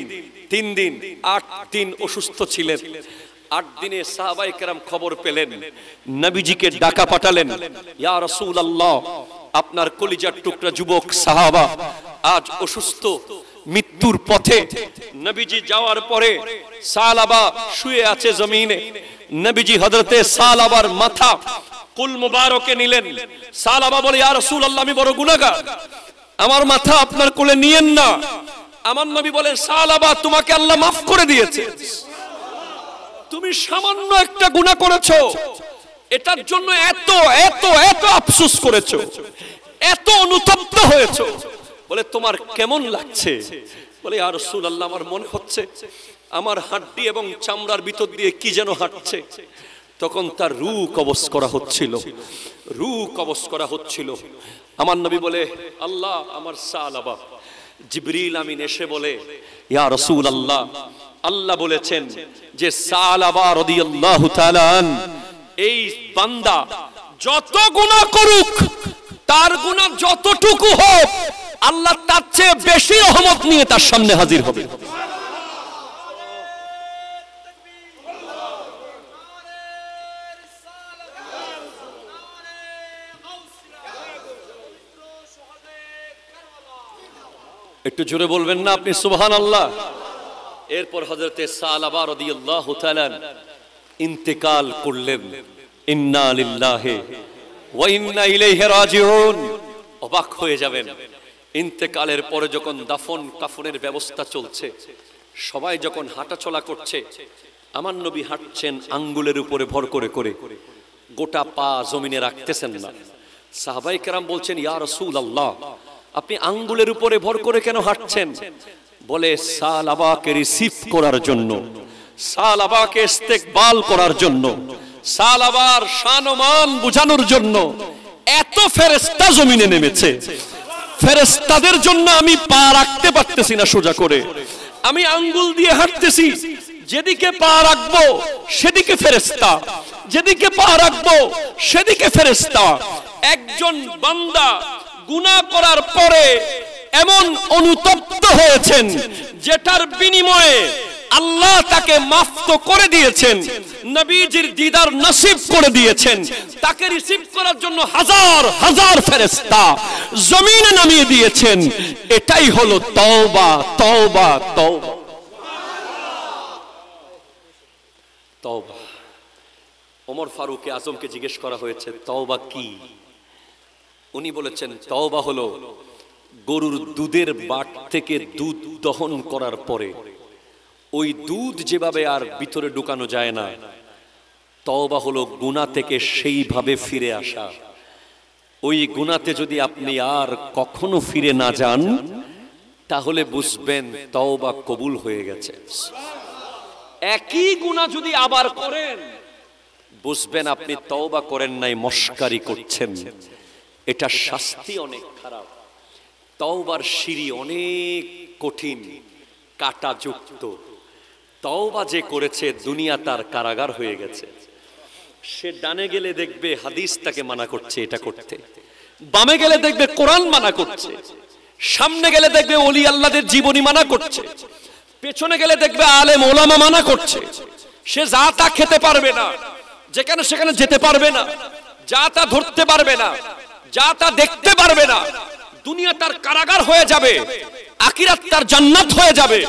3 দিন, 8 দিন অসুস্থ ছিলেন। 8 দিনে সাহাবায়ে কেরাম খবর পেলেন, নবীজিকে ডাকা পাঠালেন, ইয়া রাসূলুল্লাহ, আপনার কলিজার টুকরা যুবক সাহাবা আজ অসুস্থ, মৃত্যুর পথে। নবীজি যাওয়ার পরে সালাবা শুয়ে আছে জমিনে। নবীজি হযরতে সালাবার মাথা কুল মুবারকে নিলেন। সালাবা বলে, ইয়া রাসূলুল্লাহ, আমি বড় গুনাহগার, আমার মাথা আপনার কোলে নিয়েন না। আমার নবী বলেন, সালাবা, তোমাকে আল্লাহ মাফ করে দিয়েছে। তুমি সামান্য একটা গুনাহ করেছো, এটার জন্য এত এত এত আফসোস করেছো, এত অনুতপ্ত হয়েছো। বলে, তোমার কেমন লাগছে? বলে, ইয়া রাসূলুল্লাহ, আমার মনে হচ্ছে আমার হাড্ডি এবং চামড়ার ভিতর দিয়ে কি যেন হাঁটছে। তখন তার রূহ কবজ করা হচ্ছিল, রূহ কবজ করা হচ্ছিল। আমার নবী বলে, আল্লাহ, আমার সালাবা। জিবরিল আমিন এসে বলে, ইয়া রাসূলুল্লাহ, আল্লাহ বলেছেন যে সালাবা রাদিয়াল্লাহু তাআলা আন, এই বান্দা যত গুনাহ করুক, তার গুনাহ যতটুকু হোক, আল্লাহ তার চেয়ে বেশি রহমত নিয়ে তার সামনে হাজির হবে। একটু জোরে বলবেন না আপনি সুবহানাল্লাহ? এরপর হযরতে সালাবা রাদিয়াল্লাহু তাআলা ইন্তেকাল করলেন। ইন্না লিল্লাহি ওয়া ইন্না ইলাইহি রাজিউন। অবাক হয়ে যাবেন, ইন্তেকালের পরে যখন দাফন কাফনের ব্যবস্থা চলছে, সবাই যখন হাঁটাচলা করছে, আমার নবী হাঁটছেন আঙ্গুলের উপরে ভর করে করে, গোটা পা জমিনে রাখতেছেন না। সাহাবায়ে কেরাম বলছেন, ইয়া রাসূলুল্লাহ, আপনি আঙ্গুলের উপরে ভর করে কেন হাঁটছেন? বলে, সালাবাকে রিসিভ করার জন্য, সালাবাকে ইস্তেকবাল করার জন্য, সালাবার শান ও মান বুঝানোর জন্য এত ফেরেশতা জমিনে নেমেছে। ফেরেশতাদের জন্য আমি পা রাখতে পারতেছি না সোজা করে, আমি আঙ্গুল দিয়ে হাঁটতেছি। যেদিকে পা রাখবো সেদিকে ফেরেশতা, যেদিকে পা রাখবো সেদিকে ফেরেশতা। একজন বান্দা গুনাহ করার পরে এমন অনুতপ্ত হয়েছেন, যেটার বিনিময়ে আল্লাহ তাকে মাফ তো করে দিয়েছেন, নবীজির দিদার নসিব করে দিয়েছেন। তাকে রিসিভ করার জন্য হাজার হাজার ফেরেশতা জমিনে নামিয়ে দিয়েছেন। এটাই হলো তওবা, তওবা, তওবা, তওবা। ওমর ফারুক আজমকে জিজ্ঞেস করা হয়েছে, তওবা কি? উনি বলেছেন, তওবা হলো গরুর দুধের বাট থেকে দুধ দহন করার পরে ওই দুধ যেভাবে আর ভিতরে ঢুকানো যায় না, তওবা হলো গুনাহ থেকে সেইভাবে ফিরে আসা। ওই গুনাহতে যদি আপনি আর কখনো ফিরে না যান, তাহলে বুঝবেন তওবা কবুল হয়ে গেছে। একই গুনাহ যদি আবার করেন, বুঝবেন আপনি তওবা করেন নাই, মশকারি করছেন। এটা শাস্তি অনেক খারাপ। তওবার সিঁড়ি অনেক কঠিন, কাঁটাযুক্ত। তওবা যে করেছে, দুনিয়া তার কারাগার হয়ে গেছে। সে ডানে গেলে দেখবে হাদিস তাকে মানা করছে এটা করতে, বামে গেলে দেখবে কোরআন মানা করছে, সামনে গেলে দেখবে ওলি আল্লাহদের জীবনী মানা করছে, পেছনে গেলে দেখবে আলেম ওলামা মানা করছে। সে যা তা খেতে পারবে না, যেখানে সেখানে যেতে পারবে না, যা তা ধরতে পারবে না, যা তা দেখতে পারবে না। দুনিয়া তার কারাগার হয়ে যাবে, আখিরাত তার জান্নাত হয়ে যাবে।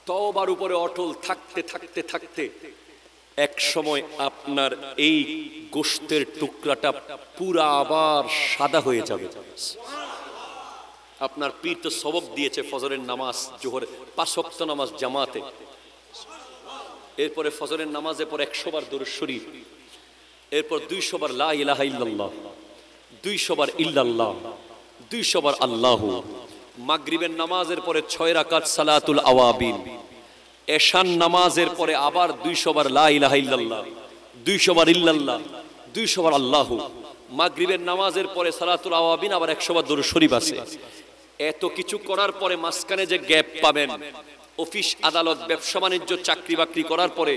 তওবার উপরে অটল থাকতে থাকতে থাকতে এক সময় আপনার এই গোশতের টুকরাটা পুরা আবার সাদা হয়ে যাবে। আপনার পীর তো সবক দিয়েছে ফজরের নামাজ, জোহরের 5 ওয়াক্ত নামাজ জামাতে, এরপরে ফজরের নামাজে পর 100 বার দুরূদ শরীফ, এরপর 200 বার লা ইলাহা ইল্লাল্লাহ, 200 বার ইল্লাল্লাহ, 200 বার আল্লাহু। মাগরিবের নামাজের পরে 6 রাকাত সালাতুল আওয়াবিন, এশান নামাজের পরে আবার 200 বার লা ইলাহা ইল্লাল্লাহ, 200 বার ইল্লাল্লাহ, 200 বার আল্লাহু। মাগরিবের নামাজের পরে সালাতুল আওয়াবিন, আবার 100 বার দুরূদ শরীফ আছে। এত কিছু করার পরে মাঝখানে যে গ্যাপ পাবেন, অফিস আদালত ব্যবসা বাণিজ্য চাকরি বাকরি করার পরে,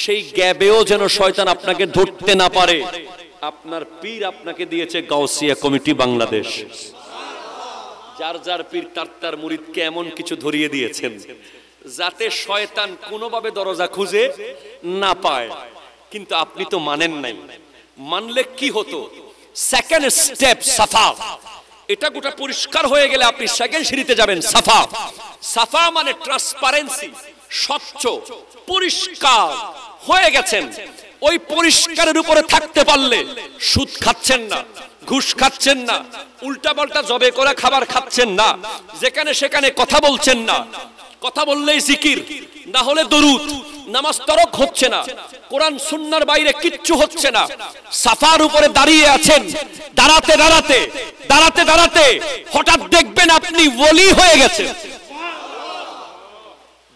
সেই গ্যাপেও যেন শয়তান আপনাকে ধরতে না পারে। আপনার পীর আপনাকে দিয়েছে গাউসিয়া কমিটি বাংলাদেশ। যার যার পীর তার তার মুরিদকে এমন কিছু ধরিয়ে দিয়েছেন যাতে শয়তান কোনোভাবে দরজা খুঁজে না পায়। কিন্তু আপনি তো মানেন নাই। মানলে কি হতো? সেকেন্ড স্টেপ সাফা। এটা গোটা পরিষ্কার হয়ে গেলে আপনি সেকেন্ড সিঁড়িতে যাবেন। সাফা, সাফা মানে ট্রান্সপারেন্সি, স্বচ্ছ পরিষ্কার হয়ে গেছেন। ওই পরিষ্কারের উপরে থাকতে পারলে সুদ খাচ্ছেন না, ঘুষ খাচ্ছেন না, উল্টা পাল্টা জবে করে খাবার খাচ্ছেন না, যেখানে সেখানে কথা বলছেন না, কথা বললেই জিকির, না হলে দরুদ, নামাজ তরক হচ্ছে না, কোরআন সুন্নাহর বাইরে কিচ্ছু হচ্ছে না। সাফার উপরে দাঁড়িয়ে আছেন, দাঁড়াতে দাঁড়াতে দাঁড়াতে দাঁড়াতে হঠাৎ দেখবেন আপনি ওলি হয়ে গেছেন।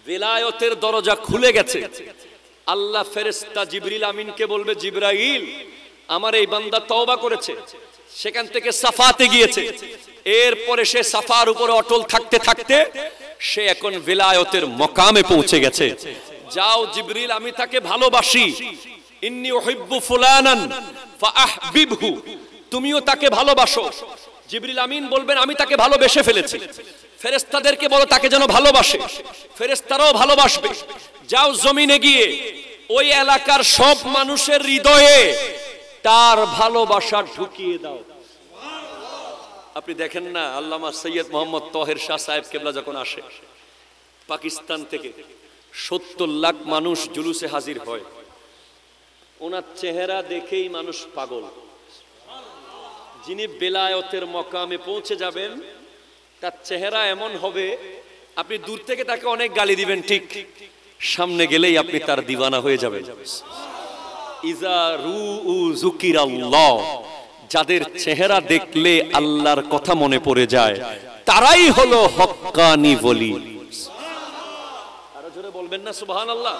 বেলায়েতের দরজা খুলে গেছে। আল্লাহ ফেরেশতা জিবরিল আমিনকে বলবে, জিবরাইল, আমার এই বান্দা তওবা করেছে, সেখান থেকে সাফাতে গিয়েছে। এরপরে সে সাফার উপরে অটল থাকতে থাকতে সে এখন বেলায়েতের মকামে পৌঁছে গেছে। যাও জিবরিল, আমি তাকে ভালোবাসি, ইন্নী উহিব্বু ফুলানান ফাআহবিবহু, তুমিও তাকে ভালোবাসো। জিবরিল আমিন বলবেন, আমি তাকে ভালোবেসে ফেলেছি। ফেরেশতাদেরকে বলো তাকে যেন ভালোবাসে, ফেরেশতারাও ভালোবাসবে। যাও জমিনে গিয়ে ওই এলাকার সব মানুষের হৃদয়ে তার ভালোবাসা ঢুকিয়ে দাও। আপনি দেখেন না, আল্লামা সৈয়দ মোহাম্মদ তাহের শাহ সাহেব কেবলা যখন আসে পাকিস্তান থেকে, 70 লাখ মানুষ জুলুসে হাজির হয়, ওনার চেহারা দেখেই মানুষ পাগল। যিনি বেলায়েতের মকামে পৌঁছে যাবেন, তার চেহারা এমন হবে, আপনি দূর থেকে তাকে অনেক গালি দিবেন, ঠিক সামনে গেলেই আপনি তার দিওয়ানা হয়ে যাবেন। ইজা রুউ যুকিরাল্লাহ, যাদের চেহারা দেখলে আল্লাহর কথা মনে পড়ে যায়, তারাই হলো হক্কানি ওলি। আরো জোরে বলবেন না সুবহানাল্লাহ।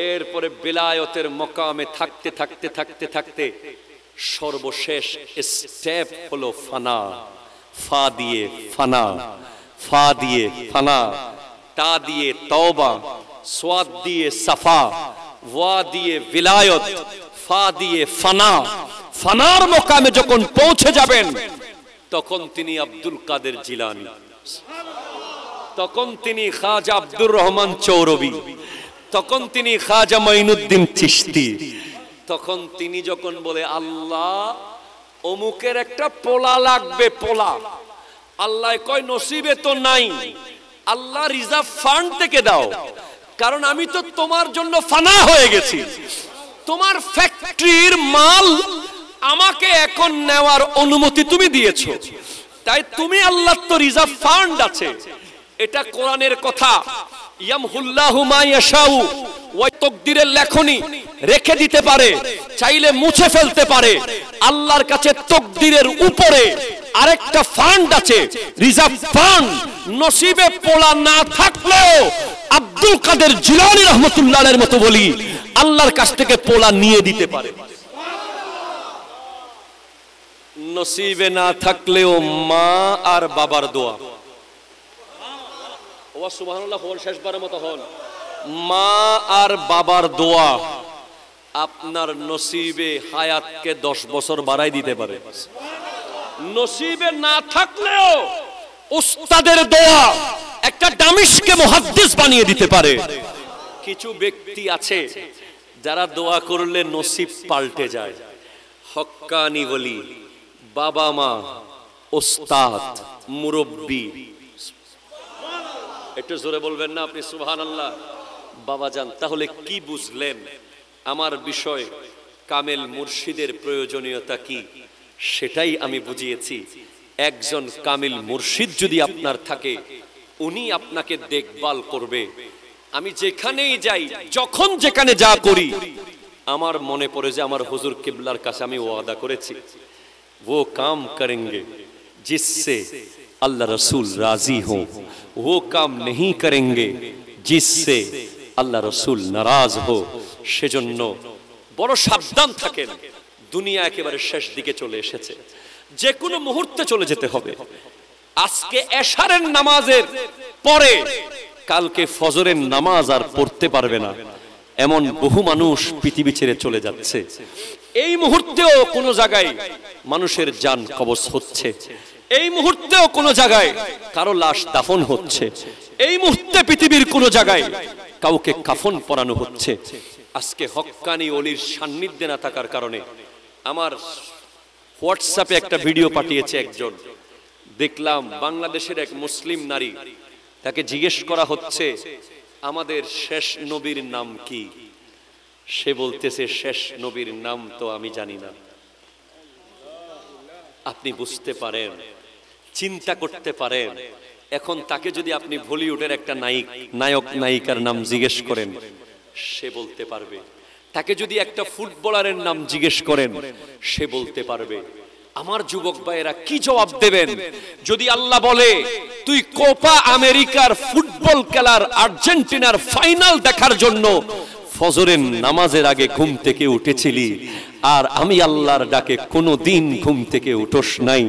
এরপরে বেলায়েতের মকামে থাকতে থাকতে থাকতে থাকতে সর্বশেষ স্টেপ হলো ফানা। ফা দিয়ে ফানা, ফা দিয়ে ফানা, তা দিয়ে তওবা, সোয়াদ দিয়ে সাফা, ওয়া দিয়ে বিলায়ত, ফা দিয়ে ফানা। ফানার মকামে যখন পৌঁছে যাবেন, তখন তিনি আব্দুল কাদের জিলানী, তখন তিনি খাজা আব্দুর রহমান চৌরবি, তখন তিনি খাজা মাইনুদ্দিন চিশতি, তখন তিনি যখন বলে, আল্লাহ অমুকের একটা পোলা লাগবে, পোলা, আল্লাহ কয় নসিবে তো নাই, আল্লাহ রিজার্ভ ফান্ড থেকে দাও, কারণ আমি তো তোমার জন্য ফানা হয়ে গেছি, তোমার ফ্যাক্টরির মাল আমাকে এখন নেওয়ার অনুমতি তুমি দিয়েছো, তাই তুমি আল্লাহ তো রিজার্ভ ফান্ড আছে। এটা কোরআনের কথা। ইয়ামহুল্লাহু মা ইয়াশাউ, ওই তাকদীরের লেখনী রেখে দিতে পারে, চাইলে মুছে ফেলতে পারে। আল্লাহর কাছে তাকদীরের উপরে আরেকটা ফান্ড আছে, রিজার্ভ ফান্ড। নসিবে পোলা না থাকলেও আব্দুল কাদের জিলানী রাহমাতুল্লাহ আলাইহির মতো বলি আল্লাহর কাছ থেকে পোলা নিয়ে দিতে পারে। নসিবে না থাকলেও মা আর বাবার দোয়া, ও সুবহানাল্লাহ, হল শেষবারের মতো হল, মা আর বাবার দোয়া আপনার নসিবে হায়াতকে 10 বছর বাড়াই দিতে পারে। নসিবে না থাকলেও উস্তাদের দোয়া একটা দামিশকে মুহাদ্দিস বানিয়ে দিতে পারে। কিছু ব্যক্তি আছে যারা দোয়া করলে নসিব পাল্টে যায়। হক্কানি বলি, বাবা মা, ওস্তাদ, মুরব্বী, একটু জোরে বলবেন না আপনি সুবহানাল্লাহ? বাবাজান, তাহলে কি বুঝলেন আমার বিষয়? কামেল মুর্শিদের প্রয়োজনীয়তা কি সেটাই আমি বুঝিয়েছি। একজন কামিল মুর্শিদ যদি আপনার থাকে, উনি আপনাকে দেখভাল করবে। আমি যেখানেই যাই, যখন যেখানে যা করি, আমার মনে পড়ে যে আমার হুজুর কিবলার কাছে আমি ওয়াদা করেছি, वो काम करेंगे जिससे अल्लाह रसूल राजी हो, वो काम नहीं करेंगे जिससे আল্লাহ রসুল নারাজ হো। সেজন্য বড় সাবধান থাকেন। দুনিয়া একেবারে শেষ দিকে চলে এসেছে, যে কোনো মুহূর্তে চলে যেতে হবে। আজকে এশারের নামাজের পরে কালকে ফজরের নামাজ আর পড়তে পারবে না, এমন বহু মানুষ পৃথিবী ছেড়ে চলে যাচ্ছে। এই মুহূর্তেও কোনো জায়গায় মানুষের জান কবজ হচ্ছে, এই মুহূর্তেও কোনো জায়গায় কারো লাশ দাফন হচ্ছে, এই মুহূর্তে পৃথিবীর কোনো জায়গায় কাউকে কাফন পরানো হচ্ছে। আজকে হক্কানি ওলির সান্নিধ্যে না থাকার কারণে আমার হোয়াটসঅ্যাপে একটা ভিডিও পাঠিয়েছে একজন, দেখলাম বাংলাদেশের এক মুসলিম নারী, তাকে জিজ্ঞেস করা হচ্ছে আমাদের শেষ নবীর নাম কি? সে বলতেছে শেষ নবীর নাম তো আমি জানি না। আপনি বুঝতে পারেন, চিন্তা করতে পারেন, এখন তাকে যদি আপনি বলিউডের একটা নায়ক নায়িকার নাম জিজ্ঞেস করেন, সে বলতে পারবে। তাকে যদি একটা ফুটবলারের নাম জিজ্ঞেস করেন, সে বলতে পারবে। আমার যুবক ভাইয়েরা কি জবাব দেবেন যদি আল্লাহ বলে তুই কোপা আমেরিকার ফুটবল খেলার আর্জেন্টিনার ফাইনাল দেখার জন্য ফজরের নামাজের আগে ঘুম থেকে উঠেছিলি, আর আমি আল্লাহর ডাকে কোনোদিন ঘুম থেকে উঠোস নাই?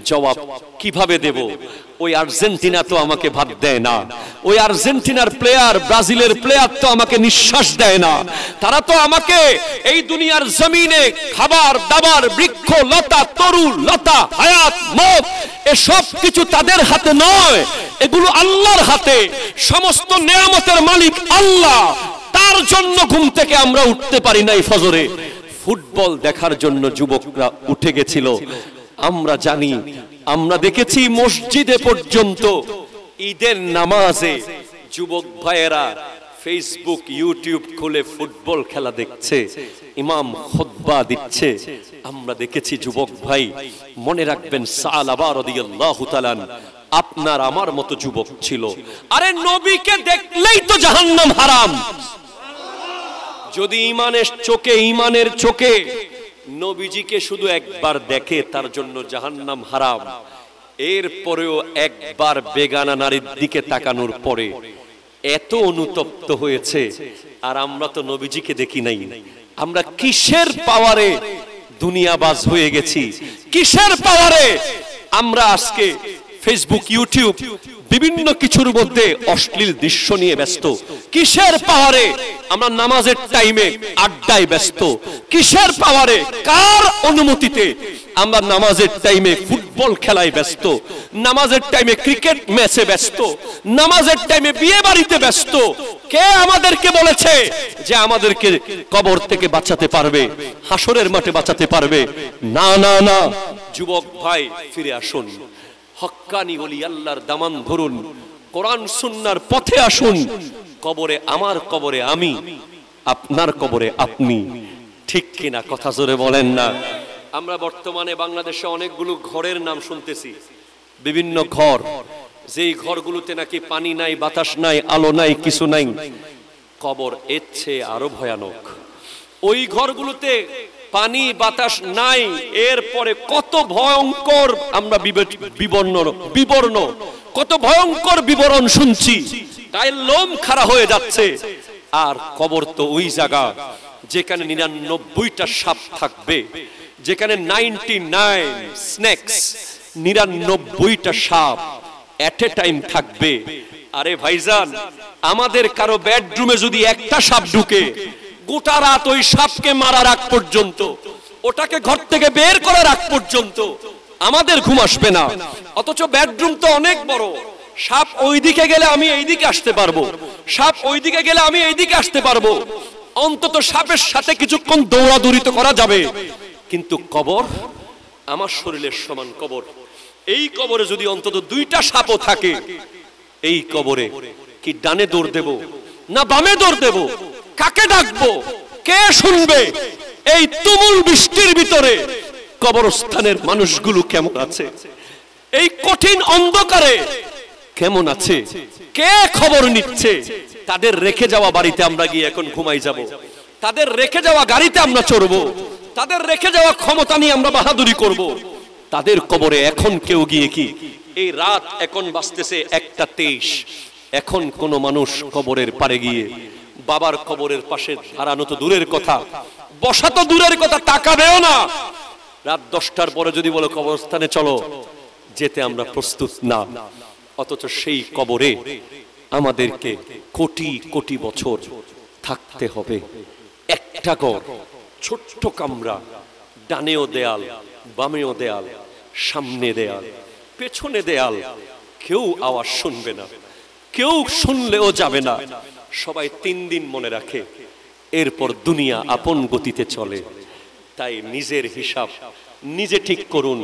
জবাব কিভাবে দেব? ওই আর্জেন্টিনা তো আমাকে ভাত দেয় না, ওই আর্জেন্টিনার প্লেয়ার, ব্রাজিলের প্লেয়ার তো আমাকে নিঃশ্বাস দেয় না, তারা তো আমাকে এই দুনিয়ার জমিনে খাবার দাবার, বৃক্ষ লতা, তরু লতা, হায়াত মত এসব কিছু তাদের হাতে নয়, এগুলো আল্লাহর হাতে। সমস্ত নেয়ামতের মালিক আল্লাহ, তার জন্য ঘুম থেকে আমরা উঠতে পারি নাই ফজরে। ফুটবল দেখার জন্য যুবকরা উঠে গেছিল। আমরা জানি, আমরা দেখেছি মসজিদে পর্যন্ত ঈদের নামাজে যুবক ভাইয়েরা ফেসবুক ইউটিউব খুলে ফুটবল খেলা দেখছে, ইমাম খুতবা দিচ্ছে। আমরা দেখেছি যুবক ভাই, মনে রাখবেন সালাবা রাদিয়াল্লাহু তাআলা আপনার আমার মতো যুবক ছিল। আরে নবীকে দেখলেই তো জাহান্নাম হারাম। যদি ইমানের চোখে নবীজিকে শুধু একবার দেখে, তার জন্য জাহান্নাম হারাম। এরপরেও একবার বেগানা নারীর দিকে তাকানোর পরে এত অনুতপ্ত হয়েছে। আর আমরা তো নবীজিকে দেখি নাই। আমরা কিসের পাওয়ারে দুনিয়াবাজ হয়ে গেছি? কিসের পাওয়ারে আমরা আজকে ফেসবুক ইউটিউব বিভিন্ন কিছুর মধ্যে অশ্লীল দৃশ্য নিয়ে ব্যস্ত? কিসের পাওয়ারে আমরা নামাজের টাইমে আড্ডায় ব্যস্ত? কিসের পাওয়ারে, কার অনুমতিতে আমরা নামাজের টাইমে ফুটবল খেলায় ব্যস্ত, নামাজের টাইমে ক্রিকেট ম্যাচে ব্যস্ত, নামাজের টাইমে বিয়ে বাড়িতে ব্যস্ত? কে আমাদেরকে বলেছে যে আমাদেরকে কবর থেকে বাঁচাতে পারবে, হাসরের মাঠে বাঁচাতে পারবে? না না না, যুবক ভাই ফিরে আসুন, হক্কানি ওলি আল্লাহর দামান ধরুন, কোরআন সুন্নাহর পথে আসুন। কবরে আমার, কবরে আমি, আপনার কবরে আপনি। ঠিক কিনা? কথা জোরে বলেন না। আমরা বর্তমানে বাংলাদেশে অনেকগুলো ঘরের নাম শুনতেছি, বিভিন্ন ঘর, যেই ঘরগুলোতে নাকি পানি নাই, বাতাস নাই, আলো নাই, কিছু নাই। কবর এর চেয়ে আরো ভয়ানক। ওই ঘরগুলোতে পানি বাতাস নাই, এরপরে কত ভয়ঙ্কর আমরা বিবরণ, কত ভয়ঙ্কর বিবরণ শুনছি, তাই লোম খাড়া হয়ে যাচ্ছে। আর কবর তো ওই জায়গা যেখানে 99টা সাপ থাকবে, যেখানে 99 স্নেকস, 99টা সাপ এট এ টাইম থাকবে। আরে ভাইজান, আমাদের কারো বেডরুমে যদি একটা সাপ ঢুকে, গোটা রাত ওই সাপকে মারার আগ পর্যন্ত, ওটাকে ঘর থেকে বের করার আগ পর্যন্ত আমাদের ঘুম আসবে না। অথচ বেডরুম তো অনেক বড়, সাপ ওইদিকে গেলে আমি এইদিকে আসতে পারবো, সাপ ওইদিকে গেলে আমি এইদিকে আসতে পারবো, অন্তত সাপের সাথে কিছুক্ষণ দৌড়াদৌড়ি তো করা যাবে। কিন্তু কবর আমার শরীরের সমান কবর, এই কবরে যদি অন্তত দুইটা সাপও থাকে, এই কবরে কি ডানে দৌড় দেব না বামে দৌড় দেব? কাকে ডাকবো? কে শুনবে? এই তুমুল বৃষ্টির ভিতরে কবরস্থানের মানুষগুলো কেমন আছে? এই কঠিন অন্ধকারে কেমন আছে? কে খবর নিচ্ছে? তাদের রেখে যাওয়া বাড়িতে আমরা গিয়ে এখন ঘুমাই যাব, তাদের রেখে যাওয়া গাড়িতে আমরা চড়বো, তাদের রেখে যাওয়া ক্ষমতা নিয়ে আমরা বাহাদুরি করব। তাদের কবরে এখন কেউ গিয়ে কি, এই রাত এখন বাজতেছে 1টা 23, এখন কোন মানুষ কবরের পারে গিয়ে বাবার কবরের পাশে দাঁড়ানো তো দূরের কথা, বসা তো দূরের কথা, তাকাবেও না। রাত 10টার পরে যদি বলো কবরস্থানে চলো, যেতে আমরা প্রস্তুত না। অথচ সেই কবরে আমাদেরকে কোটি কোটি বছর থাকতে হবে। একটা ঘর, ছোট্ট কামরা, ডানেও দেয়াল, বামেও দেয়াল, সামনে দেয়াল, পেছনে দেয়াল, কেউ আওয়াজ শুনবে না, কেউ শুনলেও যাবে না। সবাই 3 দিন মনে রাখে, এরপর দুনিয়া আপন গতিতে চলে। তাই নিজের হিসাব নিজে ঠিক করুন।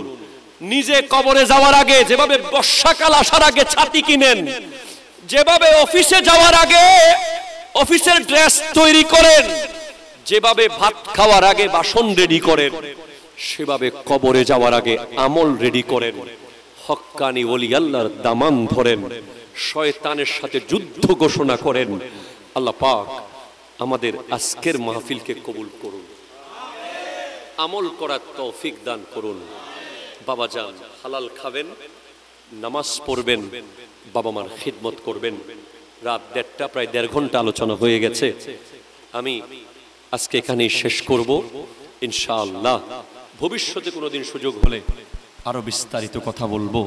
নিজে কবরে যাওয়ার আগে যেভাবে বর্ষাকাল আসার আগে ছাতি কিনেন, যেভাবে অফিসে যাওয়ার আগে অফিসের ড্রেস তৈরি করেন, যেভাবে ভাত খাওয়ার আগে বাসন রেডি করেন, সেভাবে কবরে যাওয়ার আগে আমল রেডি করেন। হক্কানি ওলি আল্লাহর দামান ধরেন, শয়তানের সাথে যুদ্ধ ঘোষণা করেন। আল্লাহ পাক আমাদের আজকের মাহফিলকে কবুল করুন, আমল করার তৌফিক দান করুন। বাবা যান হালাল খাবেন, নামাজ পড়বেন, বাবা মার খিদমত করবেন। রাত 1:30, প্রায় 1.5 ঘন্টা আলোচনা হয়ে গেছে। আমি আজকে এখানেই শেষ করব ইনশাআল্লাহ। ভবিষ্যতে কোনোদিন সুযোগ হলে আরো বিস্তারিত কথা বলবো।